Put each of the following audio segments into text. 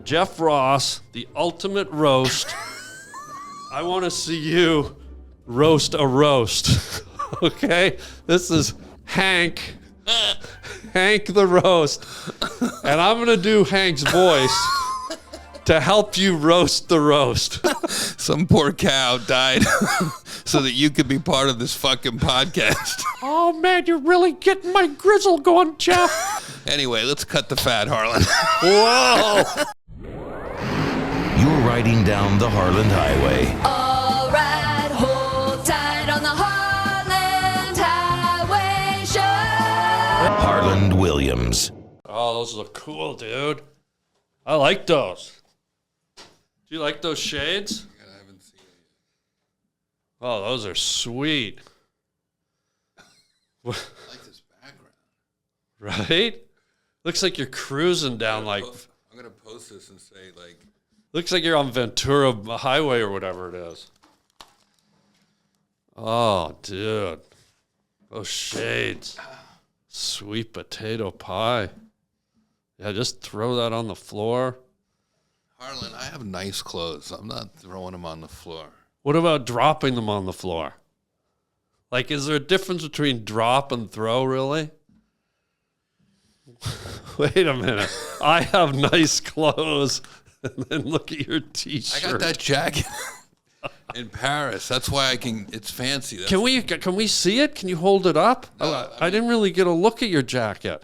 Jeff Ross, the ultimate roast. I want to see you roast a roast. Okay? This is Hank. Hank the roast. And I'm going to do Hank's voice to help you roast the roast. Some poor cow died so that you could be part of this fucking podcast. Oh, man, you're really getting my grizzle going, Jeff. Anyway, let's cut the fat, Harland. Whoa. You're riding down the Harland Highway. All right, hold tight on the Harland Highway Show. Harland Williams. Oh, those look cool, dude. I like those. Do you like those shades? I haven't seen it yet. Oh, those are sweet. I like this background. Right? Looks like you're cruising down like... I'm going to post this and say, like... Looks like you're on Ventura Highway or whatever it is. Oh, dude. Those shades. Sweet potato pie. Yeah, just throw that on the floor. Harland, I have nice clothes. I'm not throwing them on the floor. What about dropping them on the floor? Like, is there a difference between drop and throw, really? Wait a minute. I have nice clothes. And then look at your T-shirt. I got that jacket in Paris. That's why I can. It's fancy. Can we see it? Can you hold it up? No, I didn't really get a look at your jacket.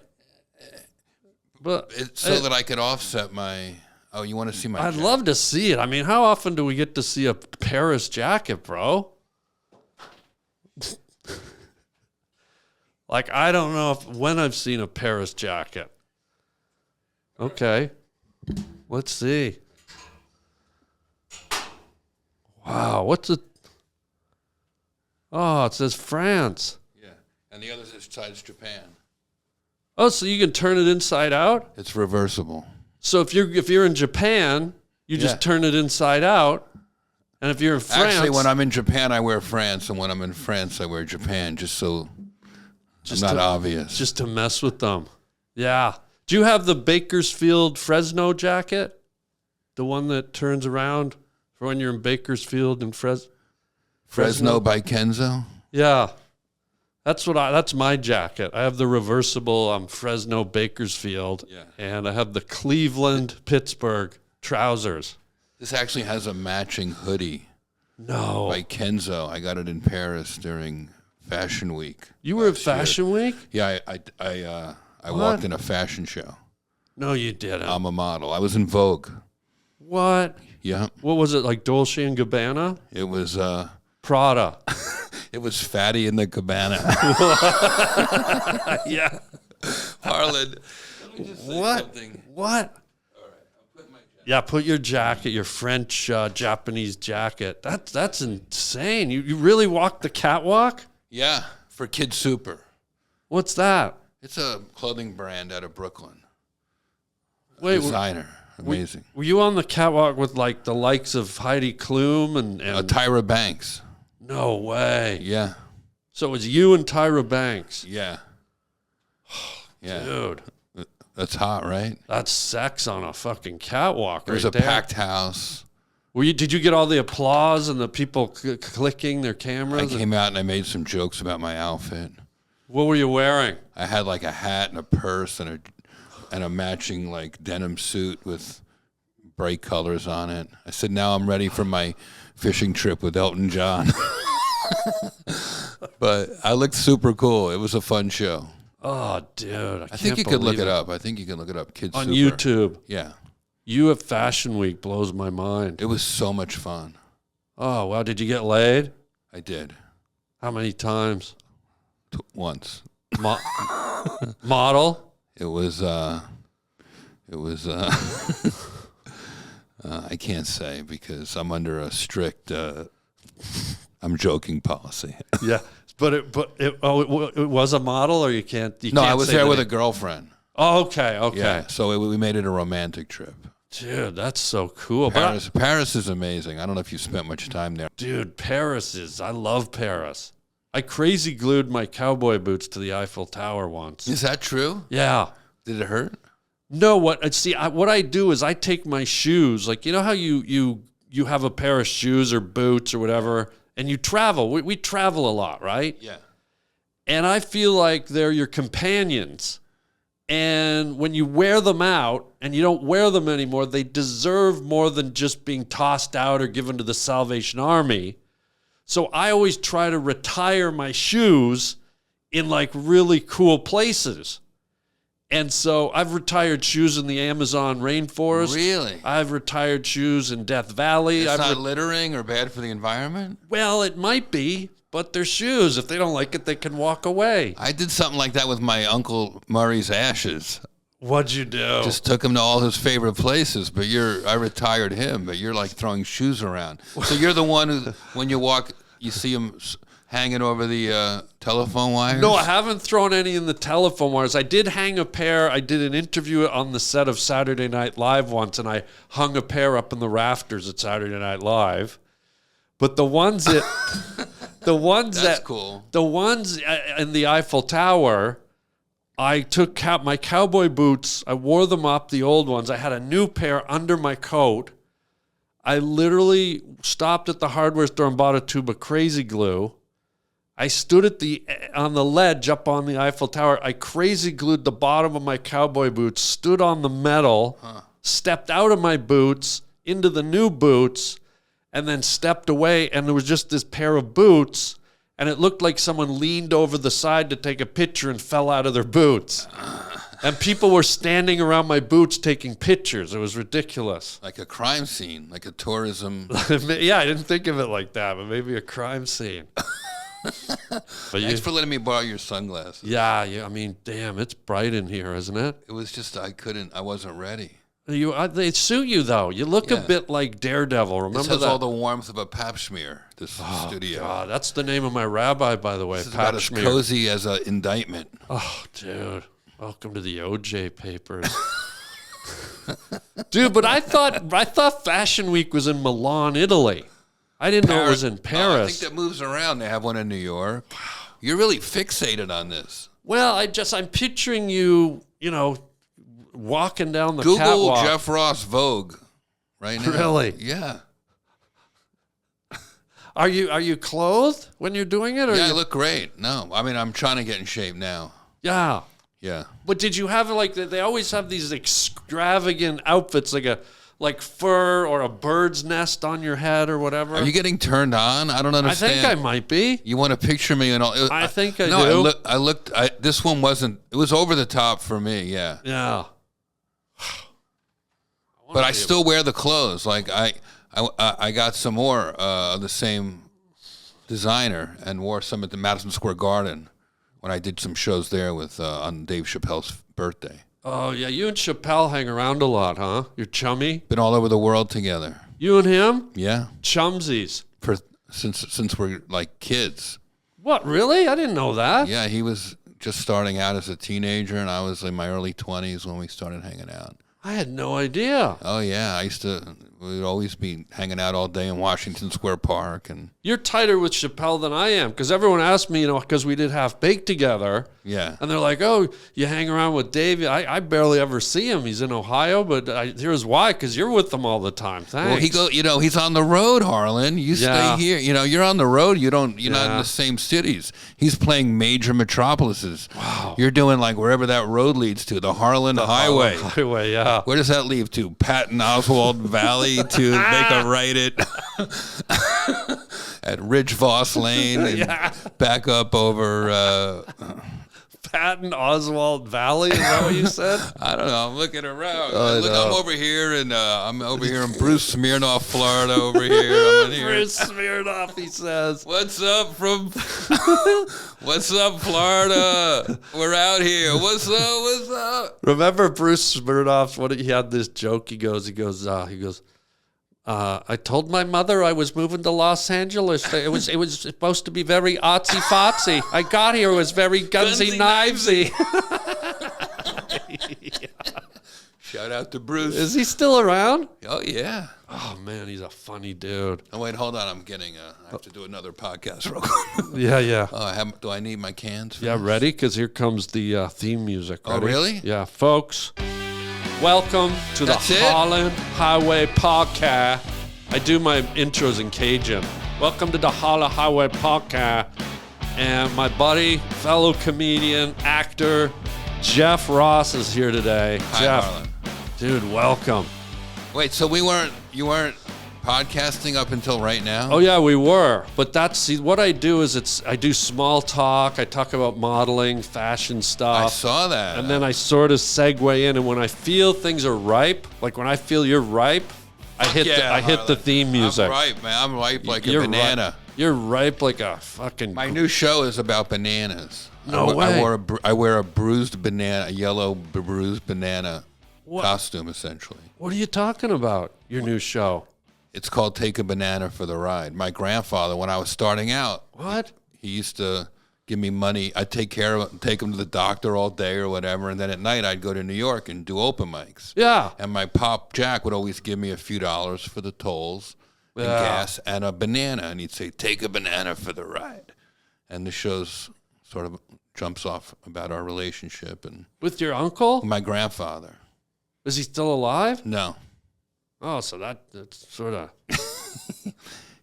But it's so that I could offset my. Oh, you want to see my? I'd jacket? love to see it. I mean, how often do we get to see a Paris jacket, bro? Like, I don't know when I've seen a Paris jacket. Okay. Let's see. Wow, what's it? Oh, it says France. Yeah, and the other side's Japan. Oh, so you can turn it inside out? It's reversible. So if you're in Japan, you just turn it inside out. And if you're in France... Actually, when I'm in Japan, I wear France, and when I'm in France, I wear Japan, just so it's not obvious. Just to mess with them. Yeah. Do you have the Bakersfield Fresno jacket? The one that turns around for when you're in Bakersfield and Fresno by Kenzo? Yeah. That's my jacket. I have the reversible Fresno Bakersfield. Yeah. And I have the Cleveland Pittsburgh trousers. This actually has a matching hoodie. No. By Kenzo. I got it in Paris during Fashion Week. You were at Fashion Week? Yeah, I walked in a fashion show. No, you didn't. I'm a model. I was in Vogue. What? Yeah. What was it, like Dolce & Gabbana? It was Prada. It was Fatty in the Cabana. Yeah. Harland. Let me just say something. What? All right, I'll put my jacket. Yeah, put your jacket, your French Japanese jacket. That's insane. You really walked the catwalk? Yeah, for Kid Super. What's that? It's a clothing brand out of Brooklyn. Wait, designer. Amazing. Were you on the catwalk with like the likes of Heidi Klum and Tyra Banks. No way. Yeah. So it was you and Tyra Banks. Yeah. Yeah. Dude. That's hot, right? That's sex on a fucking catwalk. There's right a there. packed house. Did you get all the applause and the people clicking their cameras? I came out and I made some jokes about my outfit. What were you wearing? I had like a hat and a purse and a matching like denim suit with bright colors on it. I said, now I'm ready for my fishing trip with Elton John. But I looked super cool. It was a fun show. Oh, dude. I think you could look it up. I think you can look it up. Kids on Super. YouTube. Yeah. You at Fashion Week blows my mind. It was so much fun. Oh, wow. Did you get laid? I did. How many times? Once. Model? It was I can't say because I'm under a strict I'm joking policy. Yeah. But it was a model, or you can't I was say there the with name? a girlfriend. Oh, okay. Yeah. So we made it a romantic trip. Dude, that's so cool. Paris is amazing. I don't know if you spent much time there. Dude, I love Paris. I crazy glued my cowboy boots to the Eiffel Tower once. Is that true? Yeah. Did it hurt? No, what I do is I take my shoes, like, you know how you have a pair of shoes or boots or whatever, and you travel. We travel a lot, right? Yeah. And I feel like they're your companions. And when you wear them out and you don't wear them anymore, they deserve more than just being tossed out or given to the Salvation Army. So I always try to retire my shoes in like really cool places. And so I've retired shoes in the Amazon rainforest. Really? I've retired shoes in Death Valley. It's not littering or bad for the environment? Well, it might be, but they're shoes. If they don't like it, they can walk away. I did something like that with my Uncle Murray's ashes. What'd you do? Just took him to all his favorite places, but I retired him, but you're like throwing shoes around. So you're the one who, when you walk, you see him hanging over the telephone wires? No, I haven't thrown any in the telephone wires. I did hang a pair. I did an interview on the set of Saturday Night Live once, and I hung a pair up in the rafters at Saturday Night Live. But the ones that... That's cool. The ones in the Eiffel Tower, I took my cowboy boots. I wore them up, the old ones. I had a new pair under my coat. I literally stopped at the hardware store and bought a tube of crazy glue. I stood on the ledge up on the Eiffel Tower. I crazy glued the bottom of my cowboy boots, stood on the metal, stepped out of my boots into the new boots, and then stepped away, and there was just this pair of boots, and it looked like someone leaned over the side to take a picture and fell out of their boots. And people were standing around my boots taking pictures. It was ridiculous. Like a crime scene, like a tourism. Yeah, I didn't think of it like that, but maybe a crime scene. Thanks for letting me borrow your sunglasses. Yeah, I mean, damn, it's bright in here, isn't it? It was just I wasn't ready. They suit you, though. You look a bit like Daredevil. Remember this has that? all the warmth of a pap smear, this studio. God, that's the name of my rabbi, by the way. This is Pap about as smear. cozy as an indictment. Oh, dude. Welcome to the OJ papers. Dude, but I thought Fashion Week was in Milan, Italy. I didn't know it was in Paris. I think that moves around. They have one in New York. You're really fixated on this. Well, I'm picturing you, walking down the Google catwalk. Jeff Ross Vogue right now. Really? Yeah. Are you clothed when you're doing it? Or I look great. No, I mean, I'm trying to get in shape now. Yeah. Yeah. But did you have they always have these extravagant outfits, like fur or a bird's nest on your head or whatever? Are you getting turned on? I don't understand. I think I might be. You want to picture me and all? I think I do. No, I looked. This one wasn't. It was over the top for me. Yeah. Yeah. But I still wear the clothes. Like I got some more of the same designer and wore some at the Madison Square Garden when I did some shows there with on Dave Chappelle's birthday. Oh yeah, you and Chappelle hang around a lot, huh? You're chummy. Been all over the world together. You and him? Yeah. Chumsies. Since we're like kids. What, really? I didn't know that. Yeah, he was just starting out as a teenager, and I was in my early 20s when we started hanging out. I had no idea. Oh, yeah. We'd always be hanging out all day in Washington Square Park. And you're tighter with Chappelle than I am, because everyone asked me, because we did Half Baked together. Yeah. And they're like, oh, you hang around with Dave. I barely ever see him. He's in Ohio, but here's why, because you're with them all the time. Thanks. Well, he's on the road, Harland. You stay here. You're on the road. You're not in the same cities. He's playing major metropolises. Wow. You're doing like wherever that road leads to, the Harland Highway. Harland Highway, yeah. Where does that lead to? Patton Oswald Valley to make a right at Ridge Voss Lane and back up over Patton Oswald Valley. Is that what you said? I don't know. I'm looking around. I'm over here, and I'm over here in Bruce Smirnoff, Florida. Over here, I'm in here. Bruce Smirnoff, he says. What's up, Florida? We're out here. What's up? Remember Bruce Smirnoff? He had this joke. He goes. I told my mother I was moving to Los Angeles. It was supposed to be very artsy fartsy. I got here, it was very gunsy knivesy. Shout out to Bruce. Is he still around? Oh, yeah. Oh, man, he's a funny dude. Oh, wait, hold on. I have to do another podcast real quick. Yeah. Oh, do I need my cans? Yeah, this? ready? Because here comes the theme music. Oh, Ready? really? Yeah, folks. Welcome to That's the it? Harland Highway Podcast. I do my intros in Cajun. Welcome to the Harland Highway Podcast. And my buddy, fellow comedian, actor, Jeff Ross is here today. Hi, Jeff, Harland. dude, welcome. Wait, so you weren't podcasting up until right now? Oh yeah, we were. But what I do is I do small talk. I talk about modeling, fashion stuff. I saw that. And then I sort of segue in, and when I feel things are ripe, like when I feel you're ripe, I hit the theme music. I'm ripe, man. I'm ripe like You're a banana. You're ripe like a fucking. My new show is about bananas. No way. I wear a bruised banana, a yellow bruised banana costume, essentially. What are you talking about? Your new show? It's called Take a Banana for the Ride. My grandfather, when I was starting out, What? he used to give me money. I'd take care of him, take him to the doctor all day or whatever, and then at night I'd go to New York and do open mics. Yeah. And my pop Jack would always give me a few dollars for the tolls and gas and a banana, and he'd say, "Take a banana for the ride." And the show's sort of jumps off about our relationship and With your uncle? my grandfather. Is he still alive? No, Oh, so that's sort of.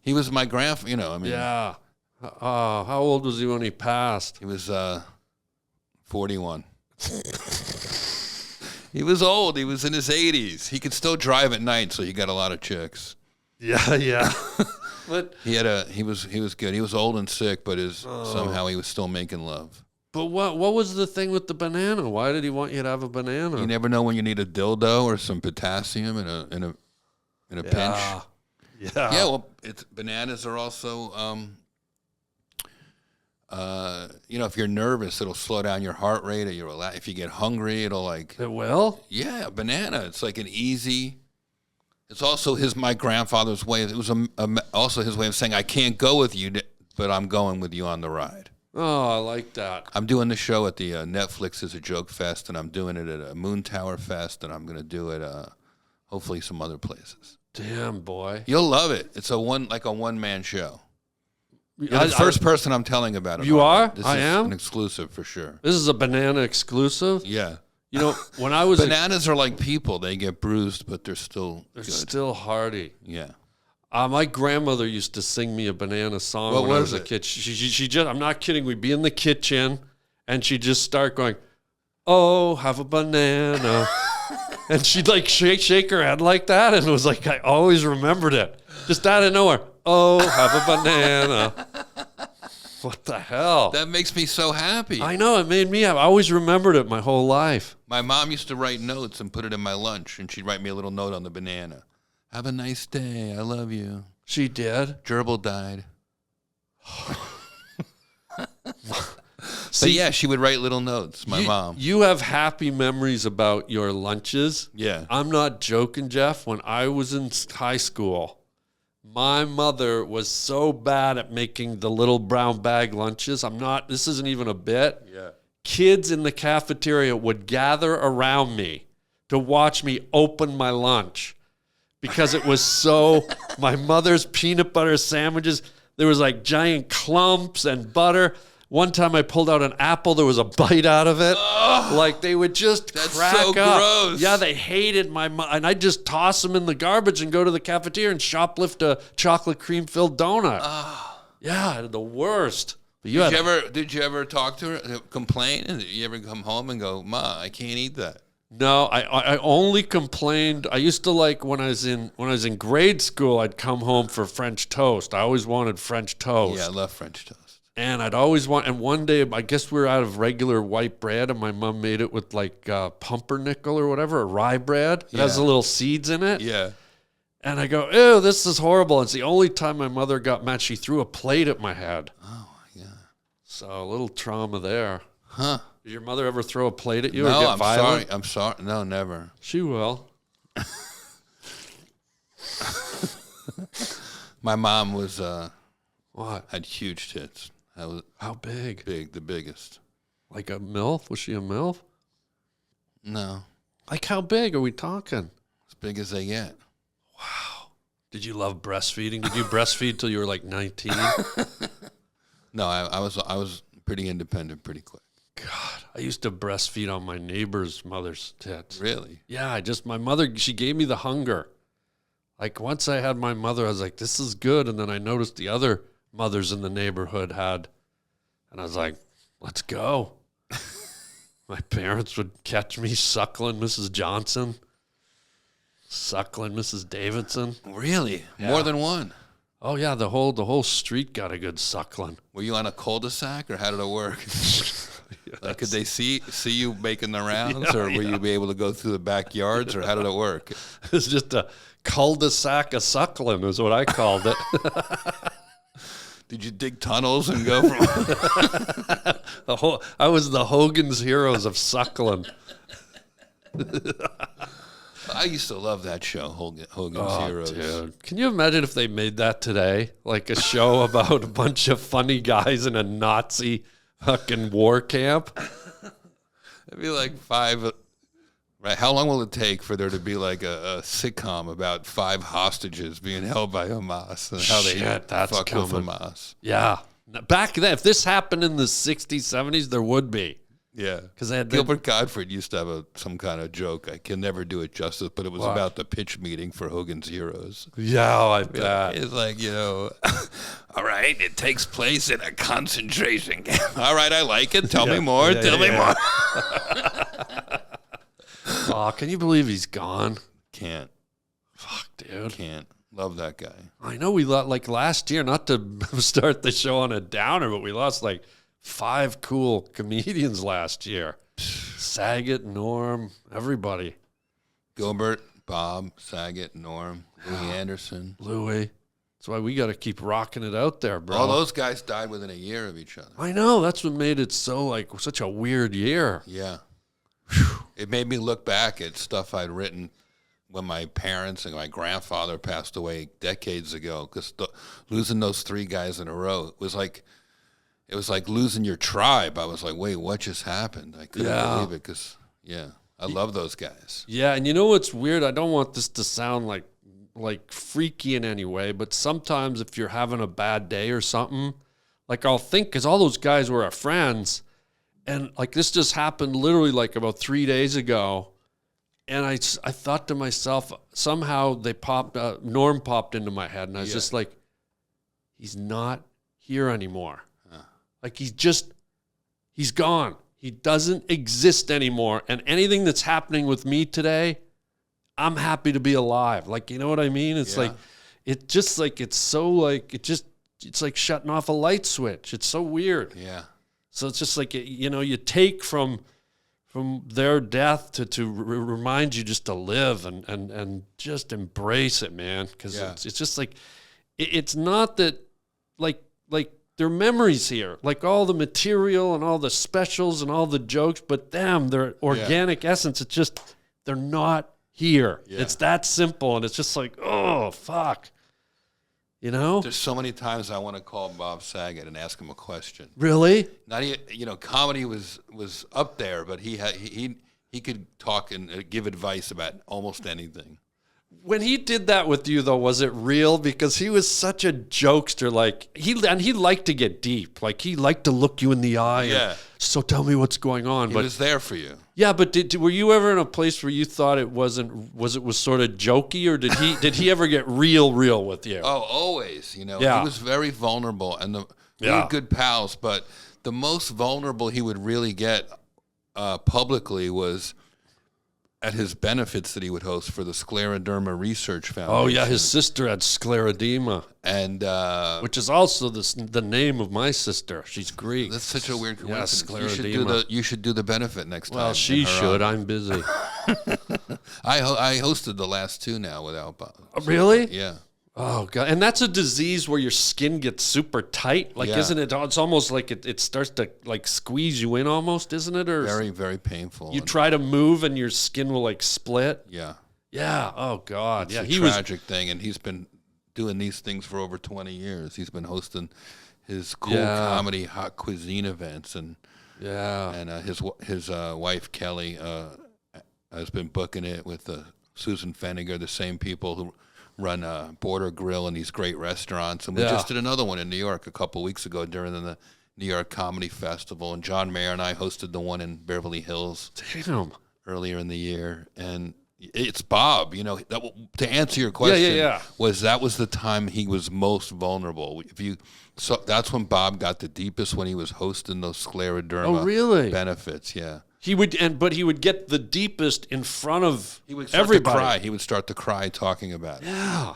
he was my grandfather. You know, I mean, Yeah. How old was he when he passed? he was 41. He was old. He was in his 80s. He could still drive at night, so he got a lot of chicks. Yeah. But He was good. He was old and sick, but somehow he was still making love. what was the thing with the banana? Why did he want you to have a banana? You never know when you need a dildo or some potassium in a pinch. Yeah. Yeah, well, bananas are also, if you're nervous, it'll slow down your heart rate. Or if you get hungry, it'll like. It will? Yeah, a banana. It's like an easy. It's also my grandfather's way. It was also his way of saying, "I can't go with you, but I'm going with you on the ride." Oh, I like that. I'm doing the show at the Netflix is a Joke Fest, and I'm doing it at a Moon Tower Fest, and I'm going to do it hopefully some other places. Damn, boy. You'll love it. It's a one-man show. You're the first person I'm telling about it. You are? This I is am? an exclusive for sure. This is a banana exclusive? Yeah. You know, when I was Bananas are like people. They get bruised, but they're still they're good. still hardy. Yeah. My grandmother used to sing me a banana song What when I was was a it? kid. She just, I'm not kidding, we'd be in the kitchen and she'd just start going, "Oh, have a banana." And she'd like shake her head like that. And it was like, I always remembered it. Just out of nowhere. "Oh, have a banana." What the hell? That makes me so happy. I know, it made me happy. I always remembered it my whole life. My mom used to write notes and put it in my lunch, and she'd write me a little note on the banana. "Have a nice day. I love you." She did. Gerbil died. See, But yeah, she would write little notes, my mom. You have happy memories about your lunches. Yeah. I'm not joking, Jeff. When I was in high school, my mother was so bad at making the little brown bag lunches. This isn't even a bit. Yeah. Kids in the cafeteria would gather around me to watch me open my lunch because it was so, my mother's peanut butter sandwiches, there was like giant clumps and butter. One time I pulled out an apple, there was a bite out of it. Like they would just crack so up. gross. Yeah, they hated my mom. And I'd just toss them in the garbage and go to the cafeteria and shoplift a chocolate cream filled donut. Yeah, the worst. But Did you ever talk to her, complain? And you ever come home and go, "Ma, I can't eat that"? No, I only complained. I used to like when I was in grade school, I'd come home for French toast. I always wanted French toast. Yeah, I love French toast. And I'd always and one day, I guess we were out of regular white bread, and my mom made it with like pumpernickel or whatever, a rye bread. It has the little seeds in it. Yeah. And I go, "Ew, this is horrible." It's the only time my mother got mad. She threw a plate at my head. Oh, my God. So a little trauma there. Huh. Did your mother ever throw a plate at you or No, get I'm violent? sorry. I'm sorry. No, never. She will. My mom was What? had huge tits. How big? The biggest. Like a MILF? Was she a MILF? No. Like, how big are we talking? As big as they get. Did you love breastfeeding? Did you breastfeed till you were like 19? No, I was pretty independent pretty quick. God, I used to breastfeed on my neighbor's mother's tits. Really? Yeah, my mother, she gave me the hunger. Like, once I had my mother, I was like, this is good. And then I noticed the other mothers in the neighborhood had, and I was like, let's go. My parents would catch me suckling Mrs. Johnson, suckling Mrs. Davidson. Really? Yeah. More than one? Oh, yeah, the whole street got a good suckling. Were you on a cul-de-sac, or how did it work? Like, could they see you making the rounds, or will you be able to go through the backyards, or how did it work? It was just a cul-de-sac of suckling is what I called it. Did you dig tunnels and go from... I was the Hogan's Heroes of suckling. I used to love that show, Hogan's Heroes. Dude. Can you imagine if they made that today? Like a show about a bunch of funny guys in a Nazi fucking war camp? It'd be like 5... Right? How long will it take for there to be like a sitcom about 5 hostages being held by Hamas and how they fuck with Hamas? Yeah. Back then, if this happened in the 60s, 70s, there would be. Yeah. Because Gilbert Gottfried used to have some kind of joke. I can never do it justice, but it was about the pitch meeting for Hogan's Heroes. Yeah, I bet. It's like, all right, it takes place in a concentration camp. All right, I like it. Tell me more. Tell me more. Oh, can you believe he's gone? Can't. Fuck, dude. Can't. Love that guy. I know we lost, like last year, not to start the show on a downer, but we lost like 5 cool comedians last year. Saget, Norm, everybody. Gilbert, Bob, Saget, Norm, Louis Anderson. Louis. That's why we got to keep rocking it out there, bro. All those guys died within a year of each other. I know. That's what made it such a weird year. Yeah. It made me look back at stuff I'd written when my parents and my grandfather passed away decades ago, because losing those 3 guys in a row, it was like losing your tribe. I was like, wait, what just happened? I couldn't believe it, because, I love those guys. Yeah, and you know what's weird? I don't want this to sound like freaky in any way, but sometimes if you're having a bad day or something, like I'll think, because all those guys were our friends, and like this just happened literally like about 3 days ago. And I thought to myself, somehow Norm popped into my head. And I was just like, he's not here anymore. Like he's gone. He doesn't exist anymore. And anything that's happening with me today, I'm happy to be alive. Like, you know what I mean? It's like, it's just like, it's like shutting off a light switch. It's so weird. Yeah. So it's just like, you take from their death to remind you just to live and just embrace it, man. Because it's just like, it's not that like their memories here, like all the material and all the specials and all the jokes, but their organic essence, it's just, they're not here. Yeah. It's that simple. And it's just like, oh, fuck. There's so many times I want to call Bob Saget and ask him a question. Really? Not even, comedy was up there, but he could talk and give advice about almost anything. When he did that with you, though, was it real? Because he was such a jokester. Like he liked to get deep. Like he liked to look you in the eye. Yeah. And, so tell me what's going on. He was there for you. Yeah, but were you ever in a place where you thought it was sort of jokey, or did he ever get real with you? Oh, always. He was very vulnerable, and we were good pals. But the most vulnerable he would really get publicly was at his benefits that he would host for the Scleroderma Research Foundation. Oh yeah, his sister had scleroderma, and which is also the name of my sister. She's Greek. That's such a weird coincidence. Yeah, scleroderma. You should do the benefit next time. Well, she should. I'm busy. I hosted the last 2 now without Bob. Really? Yeah. Oh god, and that's a disease where your skin gets super tight. Like, isn't it? It's almost like it starts to like squeeze you in, almost, isn't it? Or very, very painful. You try to move and your skin will like split. Yeah. Yeah. Oh god. It's a tragic thing, and he's been doing these things for over 20 years. He's been hosting his cool comedy hot cuisine events, and his wife Kelly has been booking it with Susan Feniger, the same people who run Border Grill and these great restaurants. And we just did another one in New York a couple weeks ago during the New York Comedy Festival. And John Mayer and I hosted the one in Beverly Hills earlier in the year. And it's Bob, you know, to answer your question, that was the time he was most vulnerable. So that's when Bob got the deepest, when he was hosting those scleroderma benefits. Yeah. He would get the deepest in front of everybody. To cry. He would start to cry talking about it. Yeah.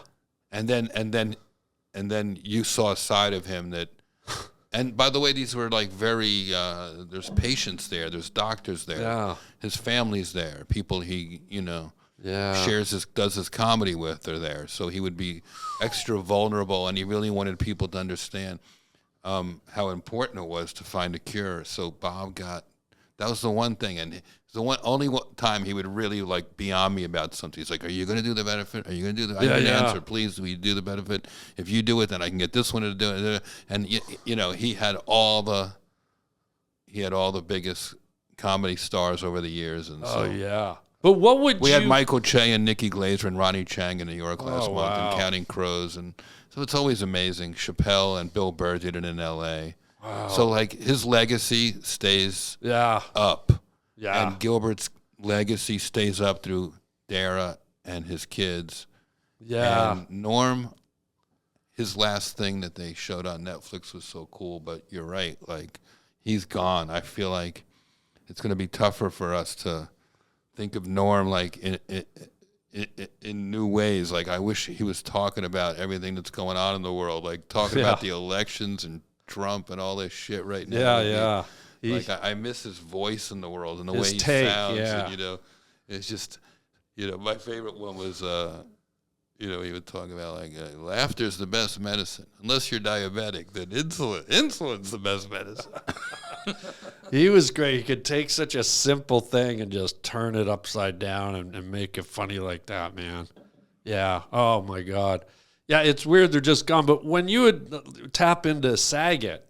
And then you saw a side of him that, and by the way, these were like very, there's patients there, there's doctors there. Yeah. His family's there. People he, does his comedy with are there. So he would be extra vulnerable, and he really wanted people to understand how important it was to find a cure. So Bob that was the one thing, and the only time he would really like be on me about something. He's like, "Are you going to do the benefit? Are you going to do the?" I didn't answer. Please, will you do the benefit? If you do it, then I can get this one to do it. And he had all the biggest comedy stars over the years, and But what would we had Michael Che and Nikki Glaser and Ronnie Chang in New York last month, and Counting Crows, and so it's always amazing. Chappelle and Bill Burr did it in L.A. Wow. So, like, his legacy stays up. Yeah. And Gilbert's legacy stays up through Dara and his kids. Yeah. And Norm, his last thing that they showed on Netflix was so cool, but you're right. Like, he's gone. I feel like it's going to be tougher for us to think of Norm, like, in new ways. Like, I wish he was talking about everything that's going on in the world, like talking about the elections and Trump and all this shit right now. Like I miss his voice in the world and the way he sounds. And, it's just, my favorite one was, he would talk about like laughter's the best medicine. Unless you're diabetic, then insulin's the best medicine. He was great. He could take such a simple thing and just turn it upside down and make it funny like that, man. Yeah. Oh my God. Yeah, it's weird they're just gone. But when you would tap into Saget,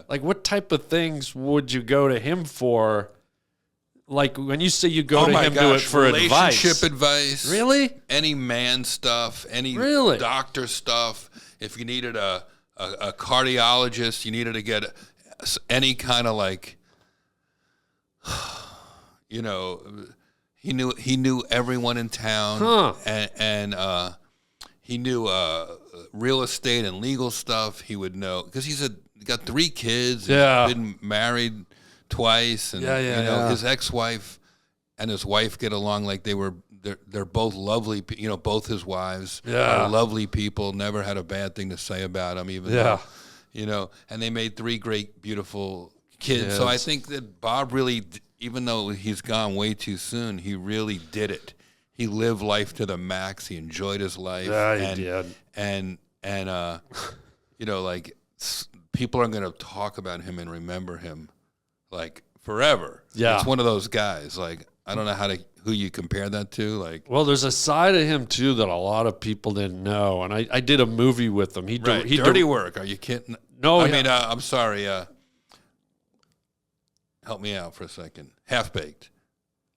like what type of things would you go to him for? Like when you say you go to him to it for relationship advice. Really? Any man stuff, any doctor stuff. If you needed a cardiologist, you needed to get any kind of like, he knew everyone in town, and he knew real estate and legal stuff. He would know because he got 3 kids. Yeah, been married twice, and his ex-wife and his wife get along like they're both lovely. Both his wives are lovely people. Never had a bad thing to say about him, even though, and they made 3 great, beautiful kids. Yes. So I think that Bob really, even though he's gone way too soon, he really did it. He lived life to the max. He enjoyed his life. Yeah, he did. And like people are going to talk about him and remember him like forever. Yeah. It's one of those guys. Like, I don't know who you compare that to. Like, well, there's a side of him too that a lot of people didn't know. And I did a movie with him. He Dirty Work. Are you kidding? No. I mean, I'm sorry. Help me out for a second. Half Baked.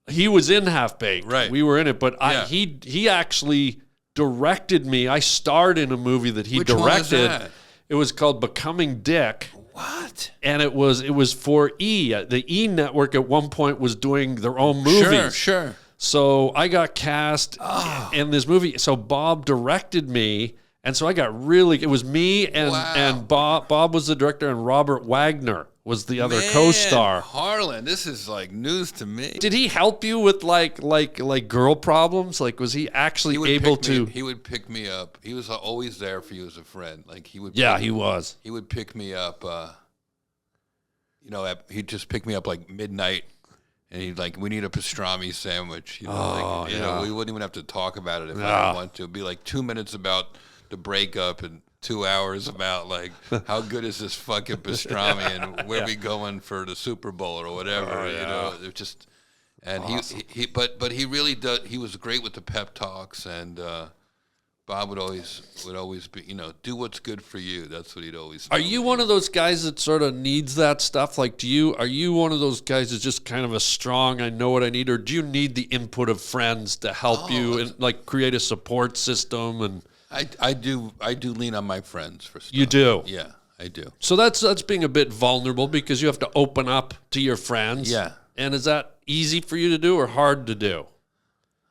He was in Half Baked. Right. We were in it, but he actually directed me. I starred in a movie that he directed. One was that? It was called Becoming Dick. What? And it was for E. The E network at one point was doing their own movies. Sure. So I got cast in this movie. So Bob directed me, and so I got it was me and Bob. Bob was the director, and Robert Wagner was the other co-star. Harland, this is like news to me. Did he help you with like girl problems? Like, was he actually able to? He would pick me up. He was always there for you as a friend. Like he would. He was. He would pick me up. He'd just pick me up like midnight, and he'd like, we need a pastrami sandwich. We wouldn't even have to talk about it if I didn't want to. It'd be like 2 minutes about the breakup and 2 hours about like how good is this fucking pastrami and where we going for the Super Bowl or whatever. It just and awesome. But he really does. He was great with the pep talks, and Bob would always be, do what's good for you. That's what he'd always. Are you one of those guys that sort of needs that stuff? Like, are you one of those guys that's just kind of a strong, I know what I need, or do you need the input of friends to help you and like create a support system? And I do lean on my friends for stuff. You do? Yeah, I do. So that's being a bit vulnerable because you have to open up to your friends. Yeah. And is that easy for you to do or hard to do?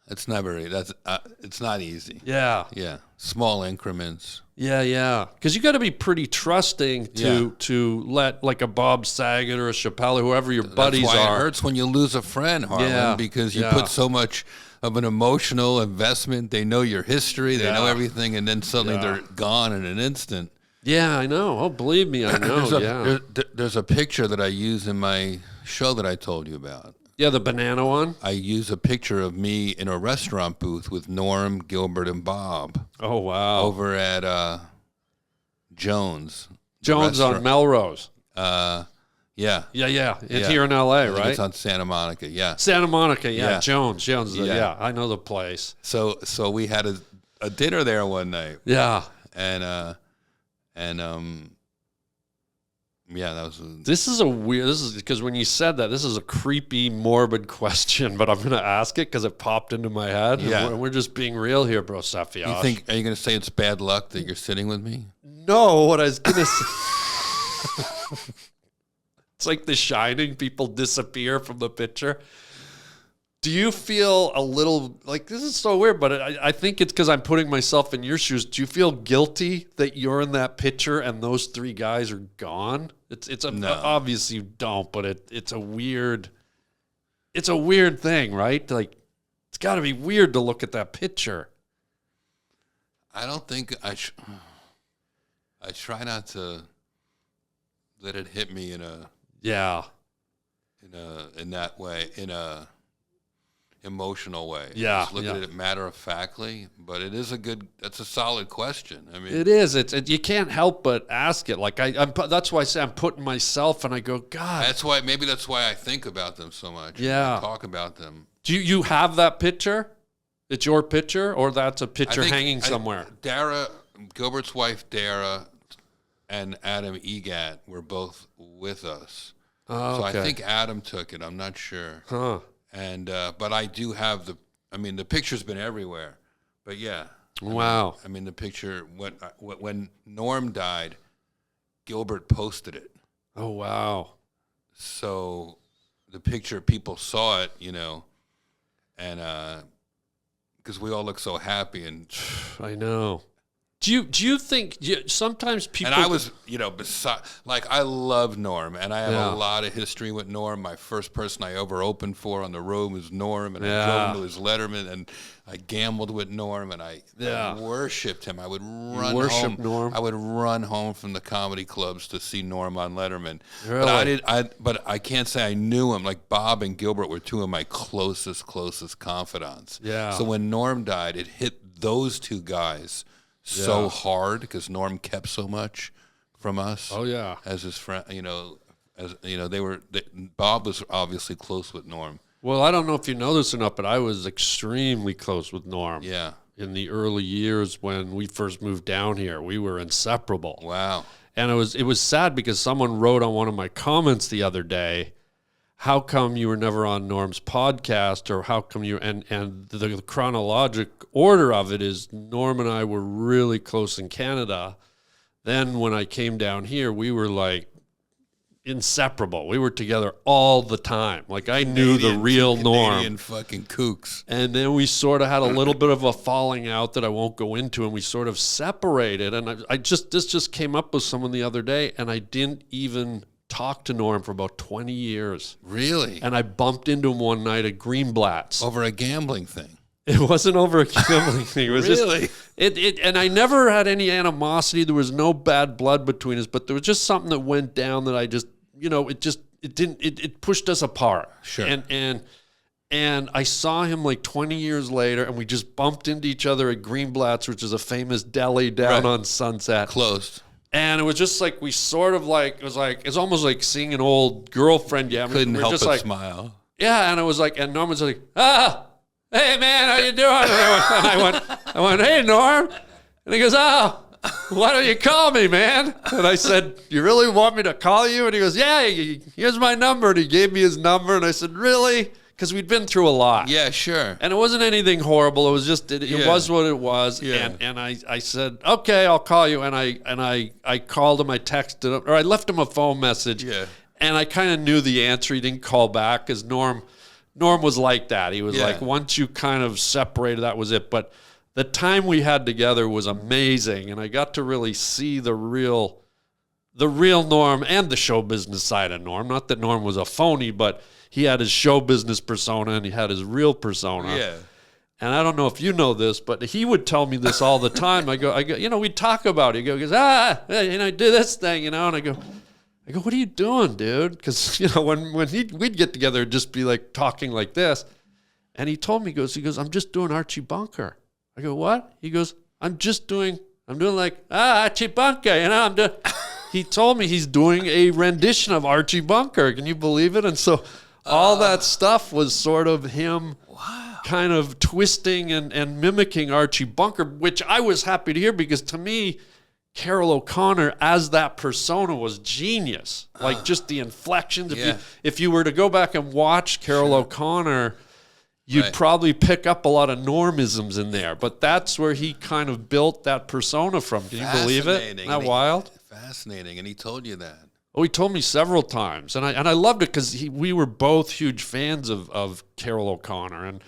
It's it's not easy. Yeah. Yeah. Small increments. Yeah. Because you got to be pretty trusting to let like a Bob Saget or a Chappelle or whoever your buddies That's why are. It hurts when you lose a friend, Harland, because you put so much of an emotional investment. They know your history, they know everything, and then suddenly they're gone in an instant. Yeah, I know. Oh, believe me, I know. There's a picture that I use in my show that I told you about. Yeah, the banana one? I use a picture of me in a restaurant booth with Norm, Gilbert, and Bob. Oh, wow. Over at Jones. Jones on Melrose. Yeah. Yeah. It's here in L.A., right? It's on Santa Monica, yeah. Santa Monica, Yeah. Jones, I know the place. So we had a dinner there one night. Yeah. And that was. This is because when you said that, this is a creepy, morbid question, but I'm going to ask it because it popped into my head. Yeah. And we're just being real here, bro, Safiash. Are you going to say it's bad luck that you're sitting with me? No, what I was going to say. It's like The Shining. People disappear from the picture. Do you feel a little like this is so weird, but I think it's because I'm putting myself in your shoes. Do you feel guilty that you're in that picture and those three guys are gone? No. Obviously you don't, but it's a weird thing, right? Like it's got to be weird to look at that picture. I don't think I try not to let it hit me in that way, in a emotional way. Yeah. Just look at it matter of factly, but that's a solid question. I mean, it is. You can't help but ask it. Like that's why I say I'm putting myself and I go, God. Maybe that's why I think about them so much. Yeah. I talk about them. Do you have that picture? It's your picture, or that's a picture hanging somewhere? Dara, Gilbert's wife, Dara, and Adam Egat were both with us. Oh, so okay. I think Adam took it. I'm not sure. Huh. And but I do have the picture's been everywhere. But yeah. Wow. The picture when Norm died, Gilbert posted it. Oh wow. So the picture, people saw it, and because we all look so happy and I know. Do you think sometimes people? And I was, I love Norm, and I have a lot of history with Norm. My first person I ever opened for on the road was Norm, and I drove him to his Letterman, and I gambled with Norm, and I worshipped him. I would run home. Norm? I would run home from the comedy clubs to see Norm on Letterman. Really? But I can't say I knew him. Like Bob and Gilbert were two of my closest confidants. Yeah. So when Norm died, it hit those two guys so hard because Norm kept so much from us. Oh yeah, as his friend, Bob was obviously close with Norm. Well, I don't know if you know this or not, but I was extremely close with Norm. Yeah. In the early years when we first moved down here, we were inseparable. Wow. And it was sad because someone wrote on one of my comments the other day, how come you were never on Norm's podcast, or how come you, and the chronologic order of it is Norm and I were really close in Canada. Then when I came down here, we were like inseparable. We were together all the time. Like I knew the real Norm. Canadian fucking kooks. And then we sort of had a little bit of a falling out that I won't go into, and we sort of separated. And this just came up with someone the other day, and I didn't even talked to Norm for about 20 years. Really? And I bumped into him one night at Greenblatt's. Over a gambling thing? It wasn't over a gambling thing. It was really? Just, and I never had any animosity. There was no bad blood between us, but there was just something that went down that I just, it pushed us apart. Sure. And I saw him like 20 years later, and we just bumped into each other at Greenblatt's, which is a famous deli down on Sunset. Closed. And it was just like we sort of like it's almost like seeing an old girlfriend. Yeah, couldn't help but smile. Yeah, and it was like, and Norman's like, ah, hey, man, how you doing? And I went, hey, Norm. And he goes, oh, why don't you call me, man? And I said, you really want me to call you? And he goes, yeah, here's my number. And he gave me his number. And I said, really? Because we'd been through a lot. Yeah, sure. And it wasn't anything horrible. It was just, it was what it was. Yeah. And I said, okay, I'll call you. And I called him, I texted him, or I left him a phone message. Yeah. And I kind of knew the answer. He didn't call back because Norm was like that. He was like, once you kind of separated, that was it. But the time we had together was amazing. And I got to really see the real Norm and the show business side of Norm. Not that Norm was a phony, but he had his show business persona and he had his real persona. Yeah. And I don't know if you know this, but he would tell me this all the time. I go, we'd talk about it. He goes, do this thing, and I go, what are you doing, dude? Because, when we'd get together, it'd just be like talking like this. And he told me, he goes, I'm just doing Archie Bunker. I go, what? He goes, I'm doing like, Archie Bunker, He told me he's doing a rendition of Archie Bunker. Can you believe it? And so all that stuff was sort of him kind of twisting and mimicking Archie Bunker, which I was happy to hear because to me, Carroll O'Connor as that persona was genius. Like just the inflections. If you were to go back and watch Carroll O'Connor, you'd probably pick up a lot of normisms in there. But that's where he kind of built that persona from. Can you believe it? Isn't that wild? Fascinating. And he told you that. Oh, he told me several times, and I loved it because we were both huge fans of Carroll O'Connor, and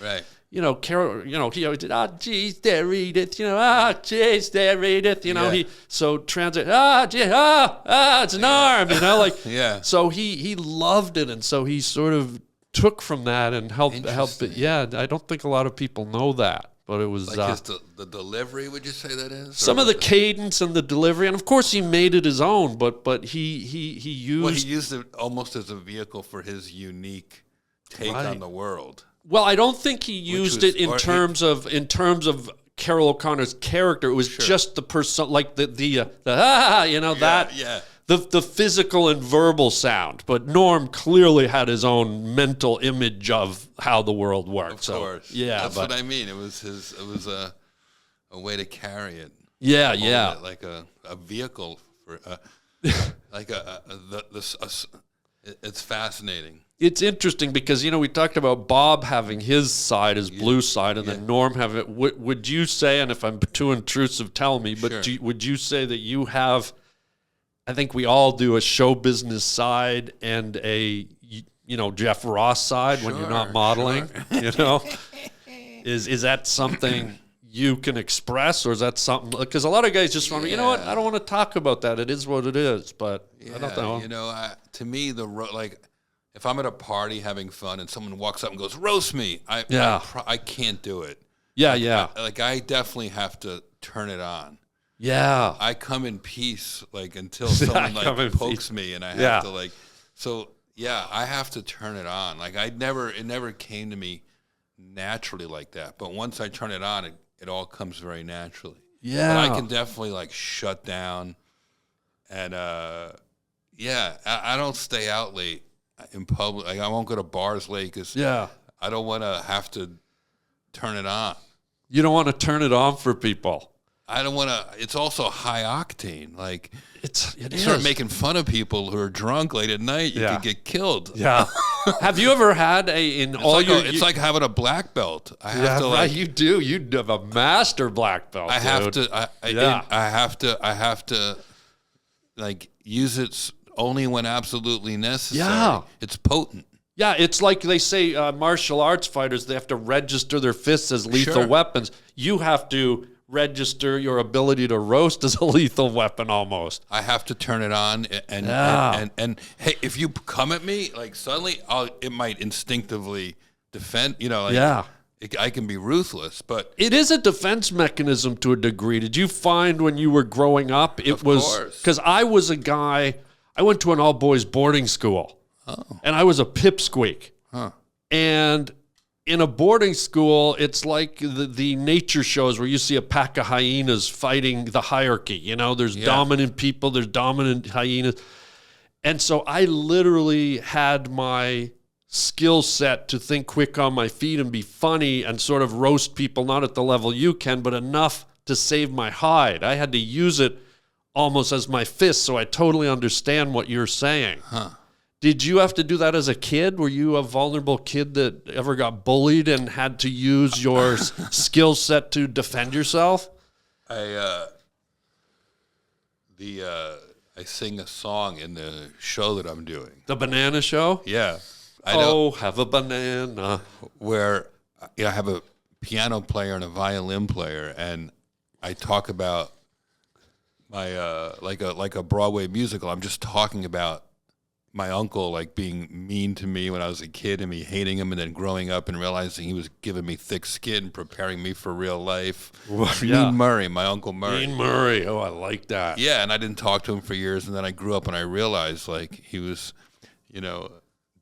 Carroll, he always did, geez, there, Edith, geez, there, Edith, he so translate, it's Norm, so he loved it, and so he sort of took from that and helped it. Yeah, I don't think a lot of people know that. But it was like the delivery. Would you say that is some of the cadence and the delivery, and of course he made it his own. But he used it almost as a vehicle for his unique take on the world. Well, I don't think he used it in terms of Carroll O'Connor's character. It was just the person, like the physical and verbal sound. But Norm clearly had his own mental image of how the world worked. Of course. That's what I mean. It was a way to carry it. Yeah. It like a vehicle for it's fascinating. It's interesting because, we talked about Bob having his side, his blue side, and then Norm having it. Would you say, and if I'm too intrusive, tell me, but would you say that you have, I think we all do, a show business side and a, Jeff Ross side when you're not modeling, Is that something you can express, or is that something, because a lot of guys just want to, I don't want to talk about that. It is what it is, but I don't know. To me, if I'm at a party having fun and someone walks up and goes, roast me, I can't do it. Yeah. I definitely have to turn it on. Yeah. I come in peace, until someone pokes me, and I have to I have to turn it on. It never came to me naturally like that. But once I turn it on, it all comes very naturally. Yeah. But I can definitely shut down, and I don't stay out late in public. I won't go to bars late because I don't want to have to turn it on. You don't want to turn it on for people. I don't want to. It's also high octane. It start making fun of people who are drunk late at night. You could get killed. Yeah. Have you ever had It's like having a black belt. I have to right. You do. You have a master black belt. I have to. I have to use it only when absolutely necessary. Yeah. It's potent. Yeah, it's like they say martial arts fighters, they have to register their fists as lethal weapons. You have to register your ability to roast as a lethal weapon almost. I have to turn it on and hey, if you come at me, suddenly it might instinctively defend, I can be ruthless, but it is a defense mechanism to a degree. Did you find when you were growing up, it was because I was a guy, I went to an all boys boarding school. Oh. And I was a pipsqueak. Huh. And in a boarding school, it's like the nature shows where you see a pack of hyenas fighting the hierarchy. There's dominant people, there's dominant hyenas. And so I literally had my skill set to think quick on my feet and be funny and sort of roast people, not at the level you can, but enough to save my hide. I had to use it almost as my fist, so I totally understand what you're saying. Huh. Did you have to do that as a kid? Were you a vulnerable kid that ever got bullied and had to use your skill set to defend yourself? I sing a song in the show that I'm doing. The banana show? Yeah. Have a banana. Where I have a piano player and a violin player, and I talk about my like a Broadway musical. I'm just talking about my uncle like being mean to me when I was a kid and me hating him, and then growing up and realizing he was giving me thick skin, preparing me for real life. Yeah. Mean Murray, my Uncle Murray. Mean Murray. Oh, I like that. Yeah, and I didn't talk to him for years, and then I grew up and I realized like he was,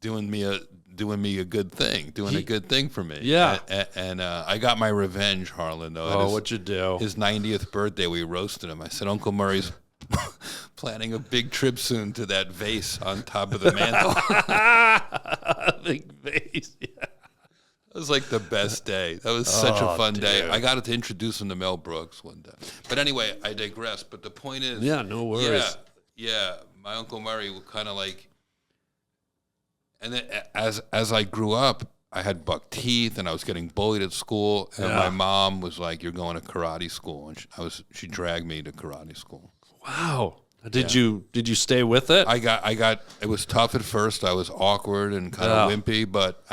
doing me a good thing, doing a good thing for me. Yeah. And I got my revenge, Harland. Though. Oh, what'd you do? His 90th birthday, we roasted him. I said, Uncle Murray's planning a big trip soon to that vase on top of the mantle. Big vase, yeah. It was like the best day. That was such a fun day. dude. I got to introduce him to Mel Brooks one day. But anyway, I digress. But the point is... Yeah, no worries. Yeah. My Uncle Murray would kind of like... And then as I grew up, I had buck teeth, and I was getting bullied at school. And my mom was like, "You're going to karate school," and she dragged me to karate school. Wow. Did you stay with it? I got. It was tough at first. I was awkward and kind of wimpy, but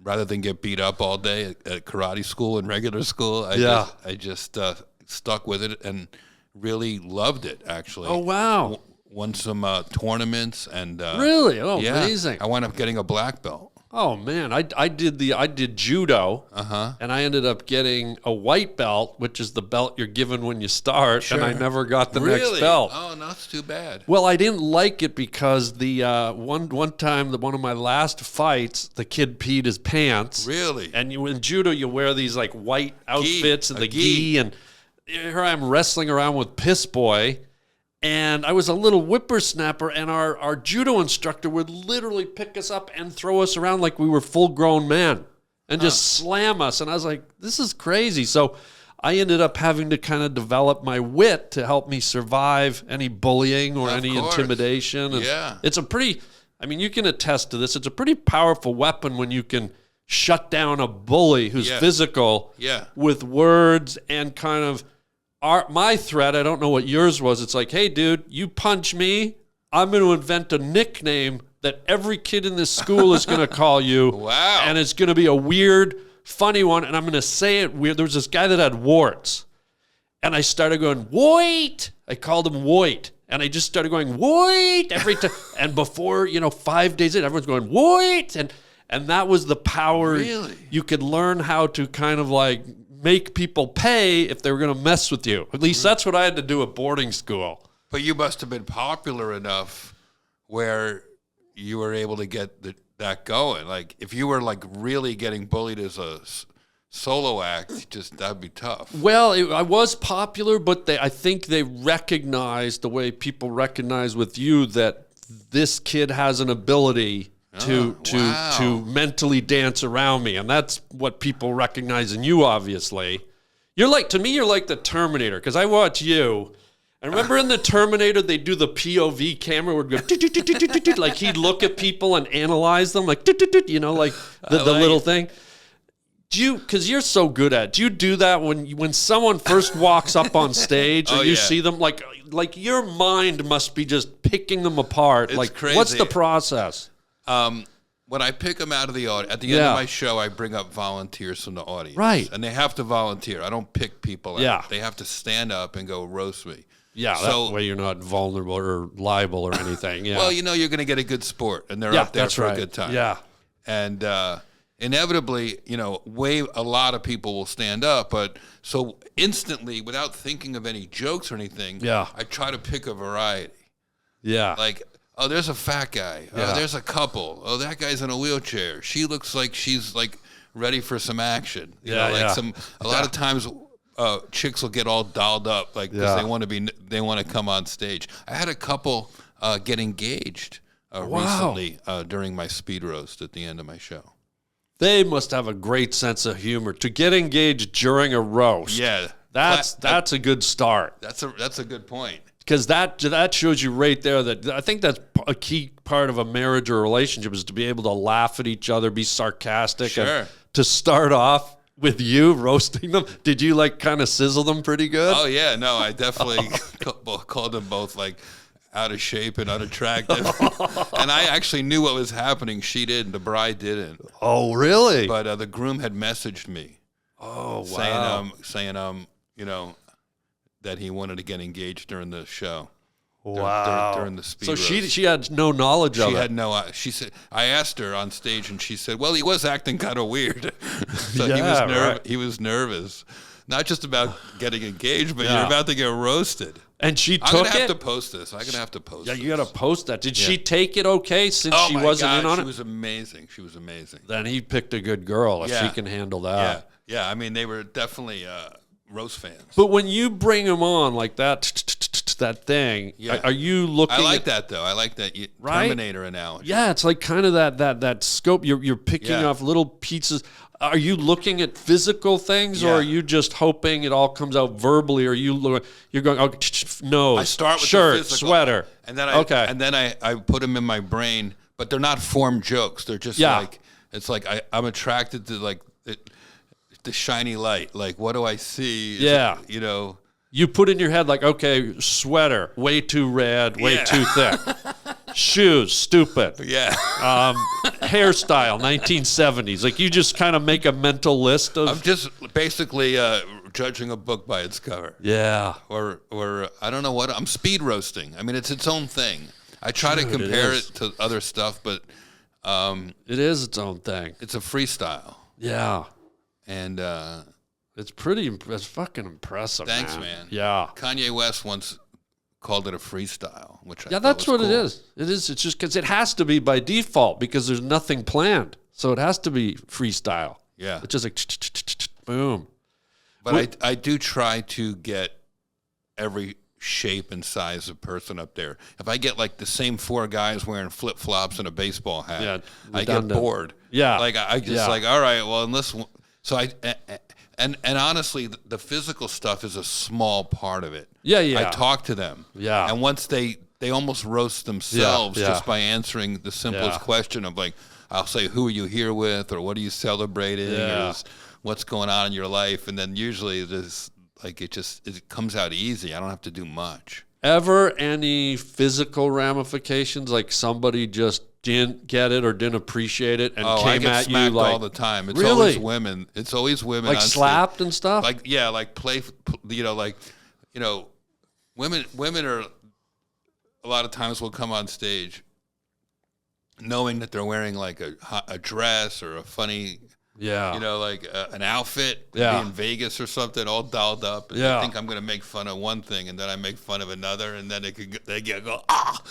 rather than get beat up all day at karate school and regular school, I just stuck with it and really loved it. Actually. Oh wow. Won some tournaments and really? Oh, amazing. I wound up getting a black belt. Oh man, I did judo, and I ended up getting a white belt, which is the belt you're given when you start, and I never got the next belt. Oh, no, that's too bad. Well, I didn't like it because the one time, one of my last fights, the kid peed his pants. Really? And in judo, you wear these like white outfits and the gi, and here I am wrestling around with Piss Boy. And I was a little whippersnapper, and our judo instructor would literally pick us up and throw us around like we were full-grown men and just slam us. And I was like, this is crazy. So I ended up having to kind of develop my wit to help me survive any bullying or any intimidation. And it's a pretty, you can attest to this. It's a pretty powerful weapon when you can shut down a bully who's physical with words and kind of... My threat, I don't know what yours was. It's like, hey, dude, you punch me, I'm going to invent a nickname that every kid in this school is going to call you. Wow. And it's going to be a weird, funny one, and I'm going to say it weird. There was this guy that had warts, and I started going, Voit. I called him Voit, and I just started going, Voit, every time. And before, 5 days in, everyone's going, Voit. And that was the power. Really? You could learn how to kind of like make people pay if they were going to mess with you. At least that's what I had to do at boarding school. But you must have been popular enough where you were able to get that going. Like, if you were like really getting bullied as a solo act, that'd be tough. Well, I was popular, but I think they recognized the way people recognize with you that this kid has an ability to mentally dance around me, and that's what people recognize in you. Obviously, you're like the Terminator, because I watch you. I remember in the Terminator they do the POV camera where it would go like he'd look at people and analyze them, like the little thing. Because you're so good at it, do you do that when someone first walks up on stage and you see them like your mind must be just picking them apart? It's like crazy. What's the process? When I pick them out of the audience, at the end of my show, I bring up volunteers from the audience. Right. And they have to volunteer. I don't pick people out. Yeah. They have to stand up and go roast me. Yeah, so, that way you're not vulnerable or liable or anything. Yeah. Well, you're going to get a good sport, and they're up there for a good time. Yeah. And inevitably, a lot of people will stand up, but so instantly, without thinking of any jokes or anything, I try to pick a variety. Yeah. Like, oh, there's a fat guy. Oh, there's a couple. Oh, that guy's in a wheelchair. She looks like she's like ready for some action. A lot of times chicks will get all dolled up like because they want to come on stage. I had a couple get engaged recently during my speed roast at the end of my show. They must have a great sense of humor to get engaged during a roast. Yeah, that's a good start. That's a good point. Because that shows you right there that I think that's a key part of a marriage or a relationship is to be able to laugh at each other, be sarcastic, and to start off with you roasting them. Did you like kind of sizzle them pretty good? Oh yeah, no, I definitely called them both like out of shape and unattractive. And I actually knew what was happening. She didn't. The bride didn't. Oh really? But the groom had messaged me. Oh wow. Saying you know, that he wanted to get engaged during the show. Wow. During the speed So roast. she had no knowledge of it. She had no. She said, I asked her on stage, and she said, "Well, he was acting kind of weird." So he was nervous, not just about getting engaged, but you're about to get roasted. And she took it. I'm gonna have to post this. I'm gonna have to post. Yeah, this. you got to post that. Did she take it okay since she wasn't in on it? She was amazing. She was amazing. Then he picked a good girl if she can handle that. Yeah. I mean, they were definitely roast fans. But when you bring them on like that thing, are you looking? I like that though. I like that Terminator analogy. Yeah, it's like kind of that scope. You're picking off little pieces. Are you looking at physical things, or are you just hoping it all comes out verbally? Or you're going, nose, I start with shirt, the physical, sweater, and then I put them in my brain, but they're not formed jokes. They're just like it's like I'm attracted to like the shiny light. Like, what do I see? You put in your head like, okay, sweater, way too red, way too thick. Shoes, stupid. Yeah. Hairstyle, 1970s. Like you just kind of make a mental list of. I'm just basically judging a book by its cover. Yeah. Or I don't know what I'm speed roasting. I mean, it's its own thing. I try to compare it to other stuff, but it is its own thing. It's a freestyle. Yeah. And it's fucking impressive. Thanks, man. Yeah. Kanye West once called it a freestyle, which I that's what cool. it is. It is. It's just because it has to be by default because there's nothing planned, so it has to be freestyle. Yeah. It's just like boom. But I do try to get every shape and size of person up there. If I get like the same four guys wearing flip flops and a baseball hat, I get bored. Yeah. Like I just like, all right, well, unless so and honestly, the physical stuff is a small part of it. Yeah. I talk to them. Yeah. And once they almost roast themselves just by answering the simplest question of like, I'll say, who are you here with, or what are you celebrating, or what's going on in your life, and then usually this like it comes out easy. I don't have to do much. Ever any physical ramifications, like somebody just didn't get it or didn't appreciate it and came at you like all the time? It's really? always women. It's always women. Like slapped and stuff? Like like play, women are a lot of times will come on stage knowing that they're wearing like a dress or a funny like an outfit, be in Vegas or something, all dolled up. And I think I'm going to make fun of one thing, and then I make fun of another, and then they go, ah!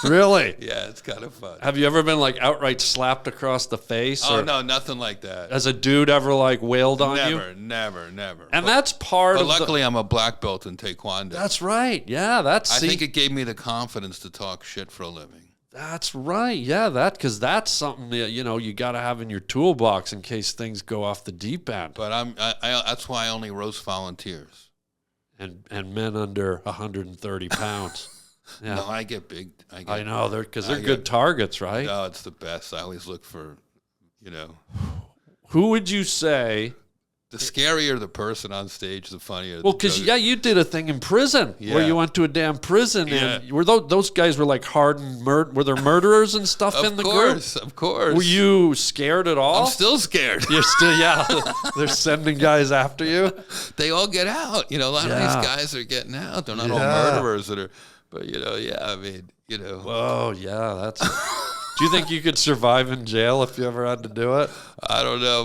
Really? Yeah, it's kind of fun. Have you ever been like outright slapped across the face? Oh, no, nothing like that. Has a dude ever like wailed on you? Never. And that's part of luckily, I'm a black belt in Taekwondo. That's right. Yeah, I think it gave me the confidence to talk shit for a living. That's right. Yeah, because that's something that, you got to have in your toolbox in case things go off the deep end. But that's why I only roast volunteers. And men under 130 pounds. Yeah. No, I get big. I know, because they're good targets, right? No, it's the best. I always look for, Who would you say... The scarier the person on stage, the funnier. Well, because you did a thing in prison where you went to a damn prison, and were those guys were like hardened were there murderers and stuff in the group? Of course. Were you scared at all? I'm still scared. You're still, they're sending guys after you. They all get out. A lot of these guys are getting out. They're not all murderers but I mean, Oh yeah, that's. Do you think you could survive in jail if you ever had to do it? I don't know,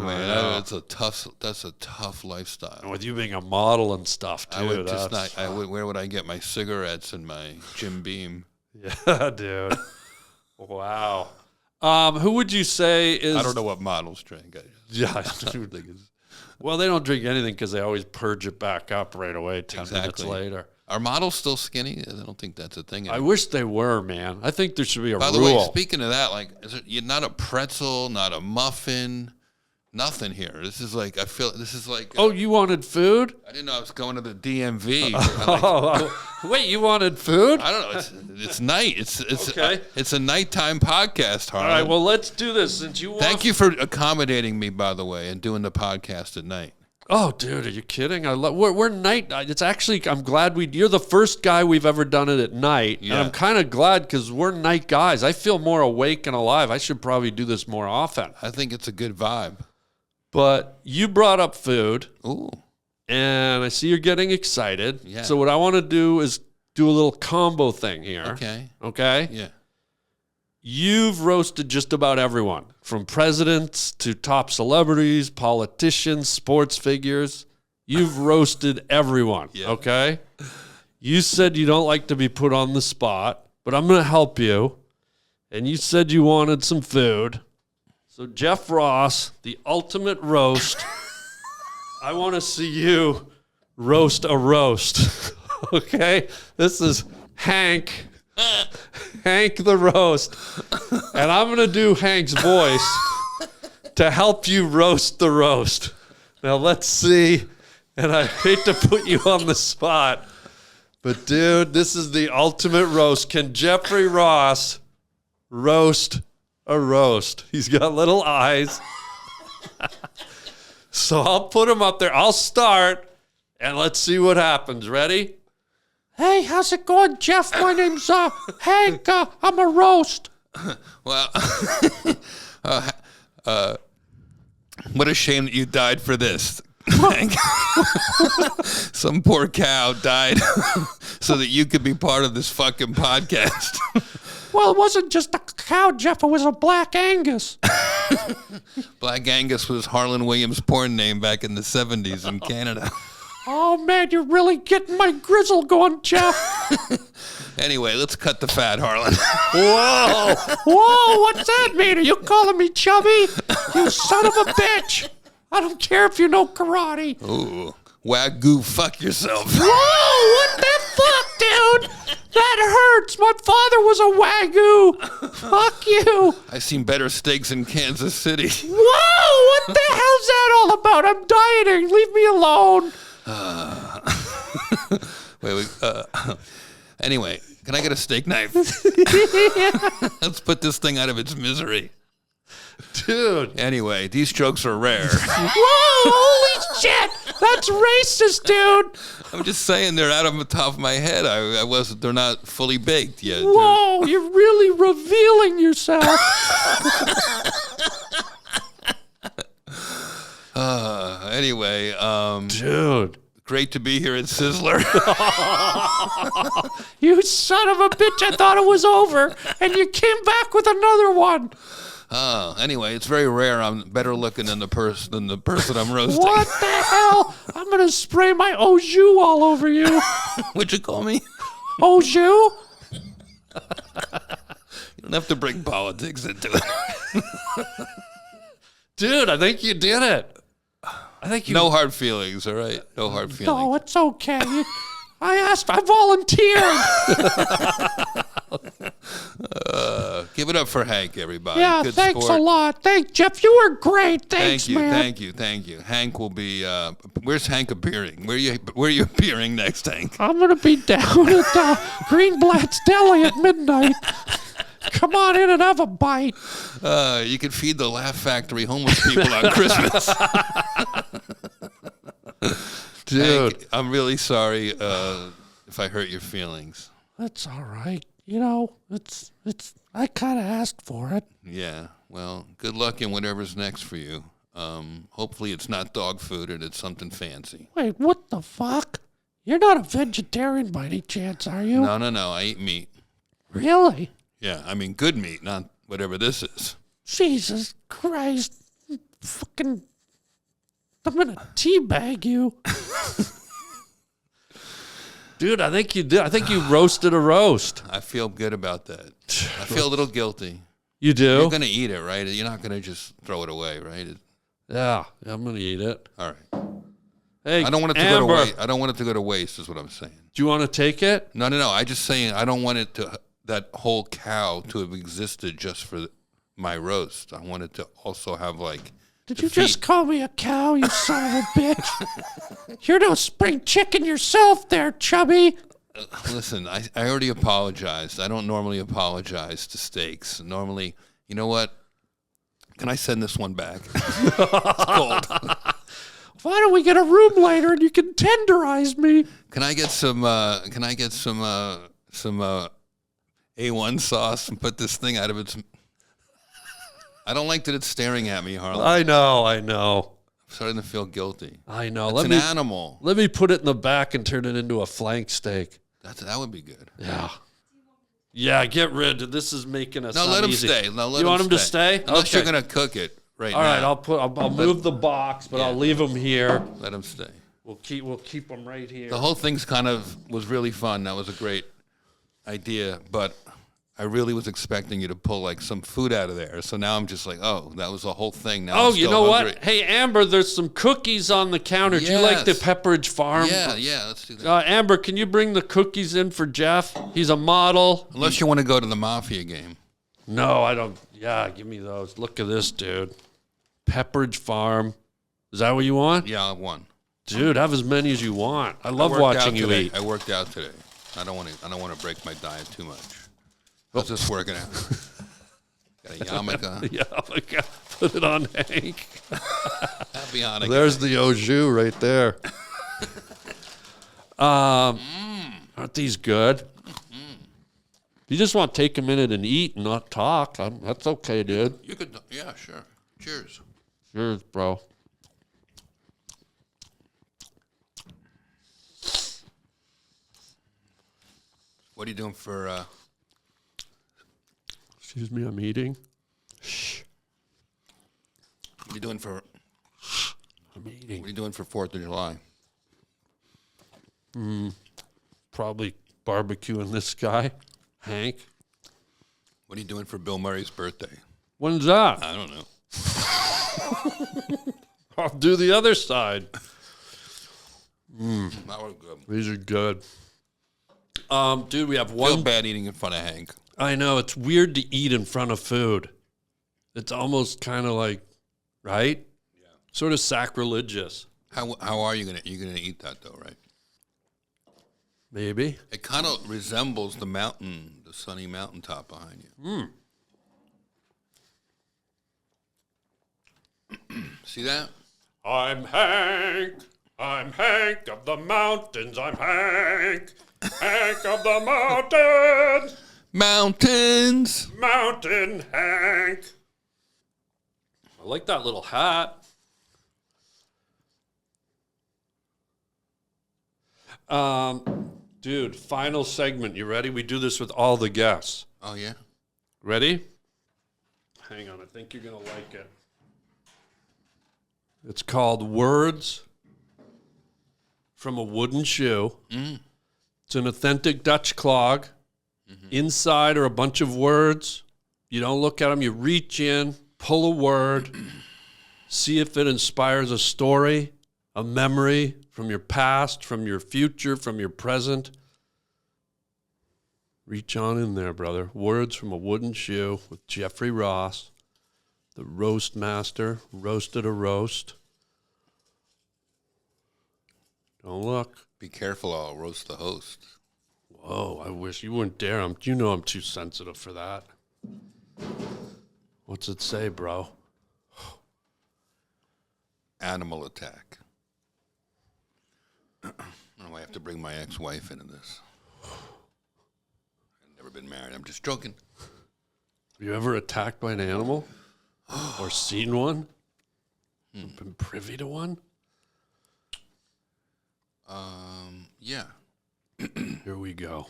man. That's a tough lifestyle. And with you being a model and stuff too. Where would I get my cigarettes and my Jim Beam? Yeah, dude. Wow. Who would you say is? I don't know what models drink. Well, they don't drink anything because they always purge it back up right away 10 minutes later. Are models still skinny? I don't think that's a thing I anymore. wish they were, man. I think there should be a By rule. the way, speaking of that, like, you're not a pretzel, not a muffin, nothing here. This is like, I feel, this is like. Oh, you wanted food? I didn't know I was going to the DMV. Wait, you wanted food? I don't know. It's night. It's Okay. It's a nighttime podcast, Harlan. All right, well, let's do this since you want. Thank you for accommodating me, by the way, and doing the podcast at night. Oh, dude, are you kidding? I love. We're night. It's actually. I'm glad you're the first guy we've ever done it at night, Yeah. and I'm kind of glad because we're night guys. I feel more awake and alive. I should probably do this more often. I think it's a good vibe. But you brought up food, Ooh. and I see you're getting excited. Yeah. So what I want to do is do a little combo thing here. Okay. Okay. Yeah. You've roasted just about everyone, from presidents to top celebrities, politicians, sports figures. You've roasted everyone, okay? You said you don't like to be put on the spot, but I'm going to help you. And you said you wanted some food. So Jeff Ross, the ultimate roast. I want to see you roast a roast, okay? This is Hank. Hank the roast. And I'm going to do Hank's voice to help you roast the roast. Now let's see. And I hate to put you on the spot, but dude, this is the ultimate roast. Can Jeffrey Ross roast a roast? He's got little eyes. So I'll put him up there. I'll start and let's see what happens. Ready? Hey, how's it going, Jeff? My name's Hank. I'm a roast. Well, what a shame that you died for this. Hank. Some poor cow died so that you could be part of this fucking podcast. Well, it wasn't just a cow, Jeff. It was a Black Angus. Black Angus was Harland Williams' porn name back in the 70s in Canada. Oh, man, you're really getting my grizzle going, Jeff. Anyway, let's cut the fat, Harlan. Whoa. Whoa, what's that mean? Are you calling me chubby? You son of a bitch. I don't care if you know karate. Ooh, Wagyu, fuck yourself. Whoa, what the fuck, dude? That hurts. My father was a Wagyu. Fuck you. I've seen better steaks in Kansas City. Whoa, what the hell's that all about? I'm dieting. Leave me alone. Anyway, can I get a steak knife? Let's put this thing out of its misery. Dude. Anyway, these jokes are rare. Whoa, holy shit. That's racist, dude. I'm just saying they're out of the top of my head. They're not fully baked yet. Whoa, you're really revealing yourself. Anyway, Dude. great to be here at Sizzler. You son of a bitch, I thought it was over, and you came back with another one. Anyway, it's very rare. I'm better looking than the person I'm roasting. What the hell? I'm going to spray my au jus all over you. What'd you call me? Au jus? You don't have to bring politics into it. Dude, I think you did it. I think you... No hard feelings, all right? No hard feelings. No, it's okay. I volunteered. Give it up for Hank, everybody. Yeah, Good thanks sport. a lot. Thank Jeff. You were great. Thanks, man. Thank you. Hank will be. Where's Hank appearing? Where are you appearing next, Hank? I'm gonna be down at Greenblatt's Deli at midnight. Come on in and have a bite. You can feed the Laugh Factory homeless people on Christmas. Dude. Hank, I'm really sorry if I hurt your feelings. That's all right. You know, it's. I kind of asked for it. Yeah. Well, good luck in whatever's next for you. Hopefully it's not dog food and it's something fancy. Wait, what the fuck? You're not a vegetarian by any chance, are you? No. I eat meat. Really? Yeah, I mean good meat, not whatever this is. Jesus Christ. Fucking. I'm gonna teabag you. Dude, I think you did. I think you roasted a roast. I feel good about that. I feel a little guilty. You do? You're going to eat it, right? You're not going to just throw it away, right? Yeah, I'm going to eat it. All right. Hey, I don't want it to Amber, go to waste. I don't want it to go to waste. Is what I'm saying. do you want to take it? No. I just saying I don't want it to that whole cow to have existed just for my roast. I want it to also have like. Did you just call me a cow, you son of a bitch? You're no spring chicken yourself there, chubby. Listen, I already apologized. I don't normally apologize to steaks. Normally, you know what? Can I send this one back? It's cold. Why don't we get a room later and you can tenderize me? Can I get some? A1 sauce and put this thing out of its. I don't like that it's staring at me, Harland. I know. I'm starting to feel guilty. I know. It's an animal. Let me put it in the back and turn it into a flank steak. That would be good. Yeah. Yeah, get rid of this. Is making us No, let him stay. No, let you him want him to stay? stay? Unless Okay. you're gonna cook it right All now. right, I'll move the box, but I'll leave him here. Let him stay. We'll keep him right here. The whole thing's was really fun. That was a great idea, but I really was expecting you to pull like some food out of there. So now I'm just like, oh, that was the whole thing. Now I'm you still know hungry. what? Hey, Amber, there's some cookies on the counter. Do you like the Yes. Pepperidge Farm? Yeah, let's do that. Amber, can you bring the cookies in for Jeff? He's a model. Unless you want to go to the Mafia game. No, I don't. Yeah, give me those. Look at this, dude. Pepperidge Farm. Is that what you want? Yeah, I won. Dude, have as many as you want. I I love worked watching out you today. eat. I worked out today. I don't want to break my diet too much. How's this working out? Got a yarmulke. Yeah, oh my God. Put it on Hank. Happy Hanukkah. There's the au jus right there. Aren't these good? You just want to take a minute and eat and not talk. That's okay, dude. You could, yeah, sure. Cheers. Cheers, bro. What are you doing for? Excuse me, I'm eating. What are you doing for? I'm eating. What are you doing for 4th of July? Probably barbecuing this guy, Hank. What are you doing for Bill Murray's birthday? When's that? I don't know. I'll do the other side. That was good. These are good. Dude, we have Feel one. bad eating in front of Hank. I know it's weird to eat in front of food. It's almost kind of like, right? Yeah. Sort of sacrilegious. How are you gonna eat that though, right? Maybe. It kind of resembles the mountain, the sunny mountaintop behind you. See that? I'm Hank. I'm Hank of the mountains. I'm Hank. Hank of the mountains. Mountains. Mountain Hank. I like that little hat. Dude, final segment. You ready? We do this with all the guests. Oh yeah. Ready? Hang on. I think you're going to like it. It's called Words from a Wooden Shoe. It's an authentic Dutch clog. Inside are a bunch of words. You don't look at them. You reach in, pull a word, see if it inspires a story, a memory from your past, from your future, from your present. Reach on in there, brother. Words from a Wooden Shoe with Jeffrey Ross, the roast master, roasted a roast. Don't look. Be careful, I'll roast the host. Whoa, I wish you wouldn't dare. You know I'm too sensitive for that. What's it say, bro? Animal attack. Oh, I have to bring my ex-wife into this. I've never been married. I'm just joking. Were you ever attacked by an animal? Or seen one? Been privy to one? Yeah. Here we go.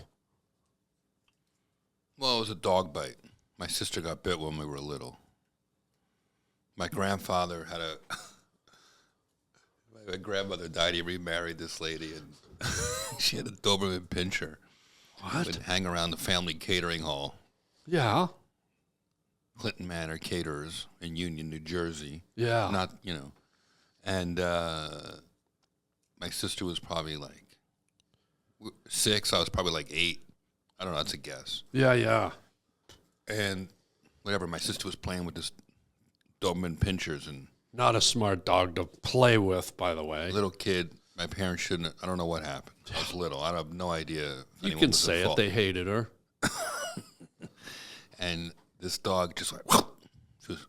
Well, it was a dog bite. My sister got bit when we were little. My grandfather had my grandmother died. He remarried this lady, and she had a Doberman Pinscher. What? Would hang around the family catering hall, Yeah. Clinton Manor Caterers in Union, New Jersey. Yeah. Not, and my sister was probably like 6. I was probably like 8. I don't know. That's a guess. Yeah. And whatever, my sister was playing with this Doberman Pinschers, and Not a smart dog to play with, by the way. little kid. My parents shouldn't. I don't know what happened. I was little. I have no idea. If You anyone can was at say it. fault. They hated her. And this dog just like she was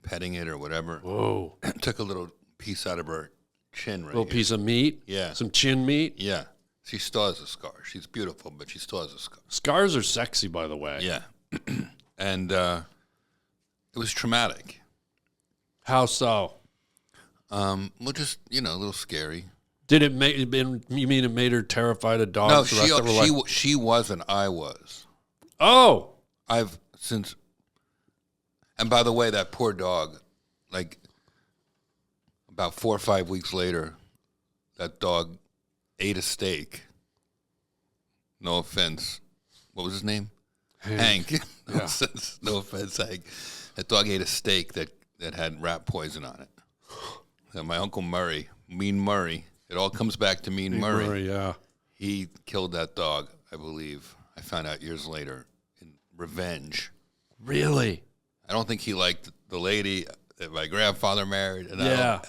petting it or whatever. Whoa. Took a little piece out of her chin right Little here. piece of meat. Yeah. Some chin meat. Yeah. She still has a scar. She's beautiful, but she still has a scar. Scars are sexy, by the way. Yeah. And it was traumatic. How so? Well, just, a little scary. Did it make? You mean it made her terrified of dogs? No, the rest of her life? she wasn't. I was. Oh, And by the way, that poor dog, like about 4 or 5 weeks later, that dog ate a steak. No offense. What was his name? Hank. No offense, Hank. That dog ate a steak that had rat poison on it. And my Uncle Murray, Mean Murray, it all comes back to Mean Murray. Yeah. He killed that dog, I believe. I found out years later in revenge. Really? I don't think he liked the lady that my grandfather married, and Yeah.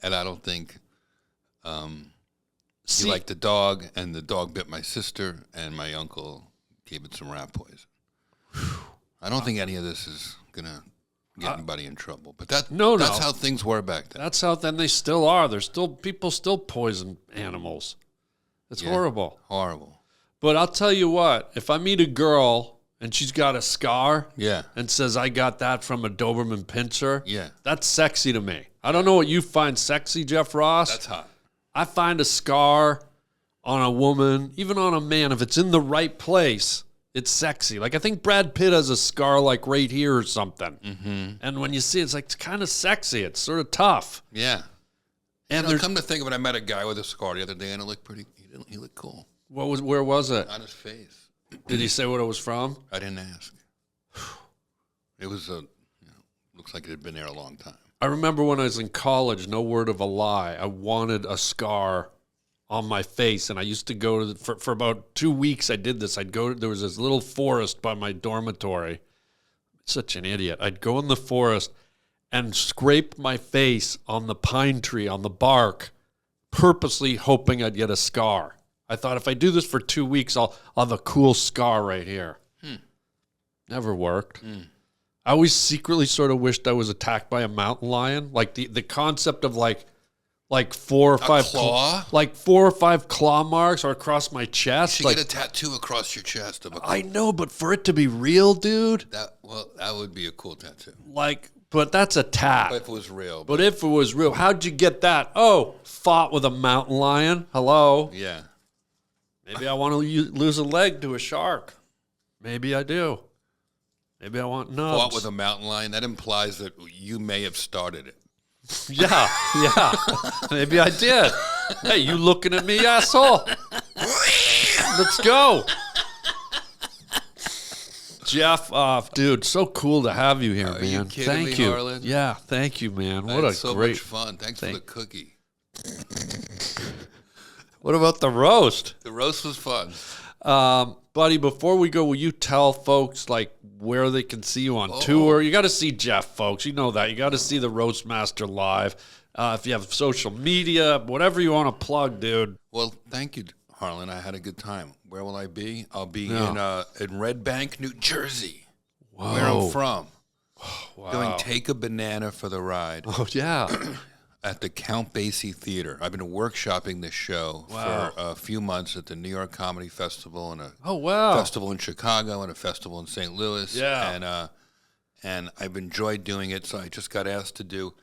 I don't think he liked the dog, and the dog bit my sister, and my uncle gave it some rat poison. I don't think any of this is gonna get anybody in trouble, but that's how things were back then. That's how then they still are. There's still people still poison animals. It's horrible. Horrible. But I'll tell you what, if I meet a girl and she's got a scar Yeah. and says I got that from a Doberman Pinscher, Yeah. that's sexy to me. I don't know what you find sexy, Jeff Ross. That's hot. I find a scar on a woman, even on a man, if it's in the right place, it's sexy. Like I think Brad Pitt has a scar like right here or something. Mm-hmm. And when you see it, it's like it's kind of sexy. It's sort of tough. Yeah. And Come to think of it, I met a guy with a scar the other day, and it looked pretty. He looked cool where was it? on his face. Did he say what it was from? I didn't ask. It was looks like it had been there a long time. I remember when I was in college, no word of a lie, I wanted a scar on my face, and I used to go to for about 2 weeks. I did this. There was this little forest by my dormitory. Such an idiot. I'd go in the forest and scrape my face on the pine tree, on the bark, purposely hoping I'd get a scar. I thought if I do this for 2 weeks, I'll have a cool scar right here. Never worked. I always secretly sort of wished I was attacked by a mountain lion. Like the concept of like 4 or 5 claw? like 4 or 5 claw marks or across my chest. You Like, get a tattoo across your chest of a I know, but for it to be real, dude, that would be a cool tattoo. but that's a tat. If it was real. But if it was real, how'd you get that? Oh, fought with a mountain lion. Hello. Yeah. Maybe I want to lose a leg to a shark. Maybe I do. Maybe I want nubs. Fought with a mountain lion. That implies that you may have started it. Yeah. Maybe I did. Hey, you looking at me, asshole? Let's go. Jeff, dude, so cool to have you here, Are man. you kidding Thank me, you. Harland? Yeah, thank you, man. What That's a so great much fun. Thanks for the cookie. What about the roast? The roast was fun. Buddy, before we go, will you tell folks like where they can see you on tour? You got to see Jeff, folks. You know that. You got to see the Roast Master live. If you have social media, whatever you want to plug, dude. Well, thank you, Harlan. I had a good time. Where will I be? I'll be in Red Bank, New Jersey, where I'm from. Doing Take a Banana for the Ride. Oh, yeah. At the Count Basie Theater. I've been workshopping this show for a few months at the New York Comedy Festival and a festival in Chicago and a festival in St. Louis. Yeah. And I've enjoyed doing it, so I just got asked to do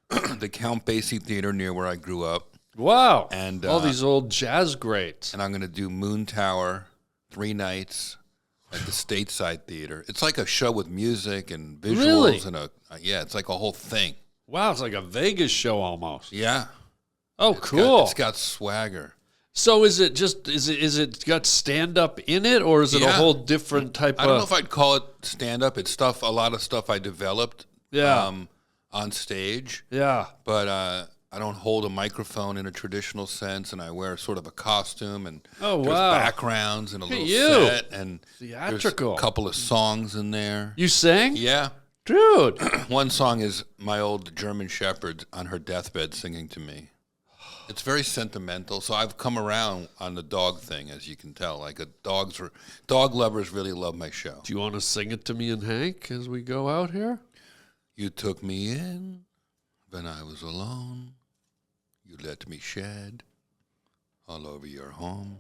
the Count Basie Theater near where I grew up. Wow. And all these old jazz greats. And I'm going to do Moon Tower 3 nights at the Stateside Theater. It's like a show with music and visuals. Really? And it's like a whole thing. Wow, it's like a Vegas show almost. Yeah. Oh, cool. It's got swagger. So is it got stand up in it, or is it a whole different type of? I don't know if I'd call it stand up. It's a lot of stuff I developed. On stage. Yeah. But I don't hold a microphone in a traditional sense, and I wear sort of a costume, and Oh, there's wow. backgrounds and a little you. set, and Theatrical. there's a couple of songs in there. You sing? Yeah. Dude. One song is my old German Shepherd on her deathbed singing to me. It's very sentimental, so I've come around on the dog thing, as you can tell. Like dog lovers really love my show. Do you want to sing it to me and Hank as we go out here? You took me in when I was alone. You let me shed all over your home.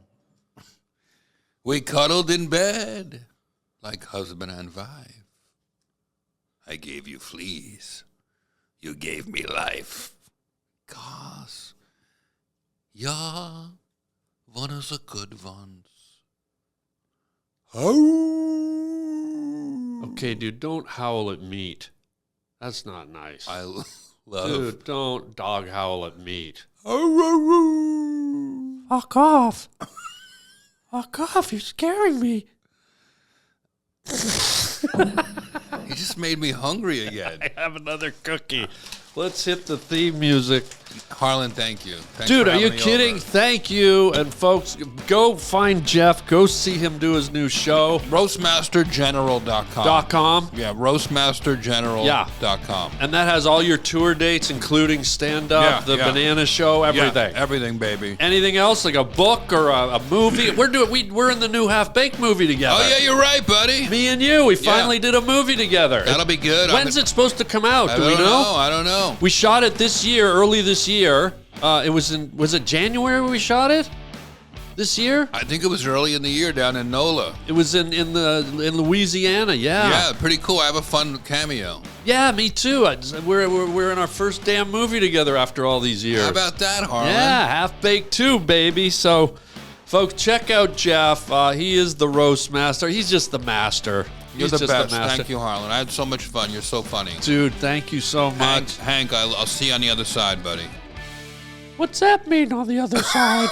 We cuddled in bed like husband and wife. I gave you fleas. You gave me life. 'Cause you're one of the good ones. Oh. Okay, dude, don't howl at meat. That's not nice. I love. Dude, don't dog howl at meat. Oh. Fuck off. Fuck off, you're scaring me. He just made me hungry again. I have another cookie. Let's hit the theme music. Harland, thank you. Thanks Dude, for are you having me kidding? over. Thank you. And folks, go find Jeff. Go see him do his new show. Roastmastergeneral.com. .com. Yeah, roastmastergeneral.com. And that has all your tour dates, including stand-up, the banana show, everything. Yeah, everything, baby. Anything else, like a book or a movie? We're in the new Half-Baked movie together. Oh, yeah, you're right, buddy. Me and you, we finally did a movie together. That'll be good. When's it supposed to come out? Do we know? I don't know. We shot it this year, early this year. Was it January we shot it? This year? I think it was early in the year down in NOLA. It was in Louisiana, yeah. Yeah, pretty cool. I have a fun cameo. Yeah, me too. We're in our first damn movie together after all these years. How about that, Harland? Yeah, Half-Baked 2, baby. So, folks, check out Jeff. He is the roast master. He's just the master. You're He's the just best. master. Thank you, Harland. I had so much fun. You're so funny. Dude, thank you so much. Hank, I'll see you on the other side, buddy. What's that mean on the other side?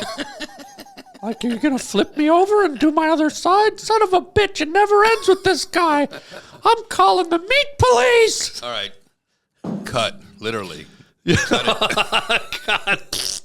Like, you're going to flip me over and do my other side? Son of a bitch, it never ends with this guy. I'm calling the meat police. All right. Cut, literally. Cut.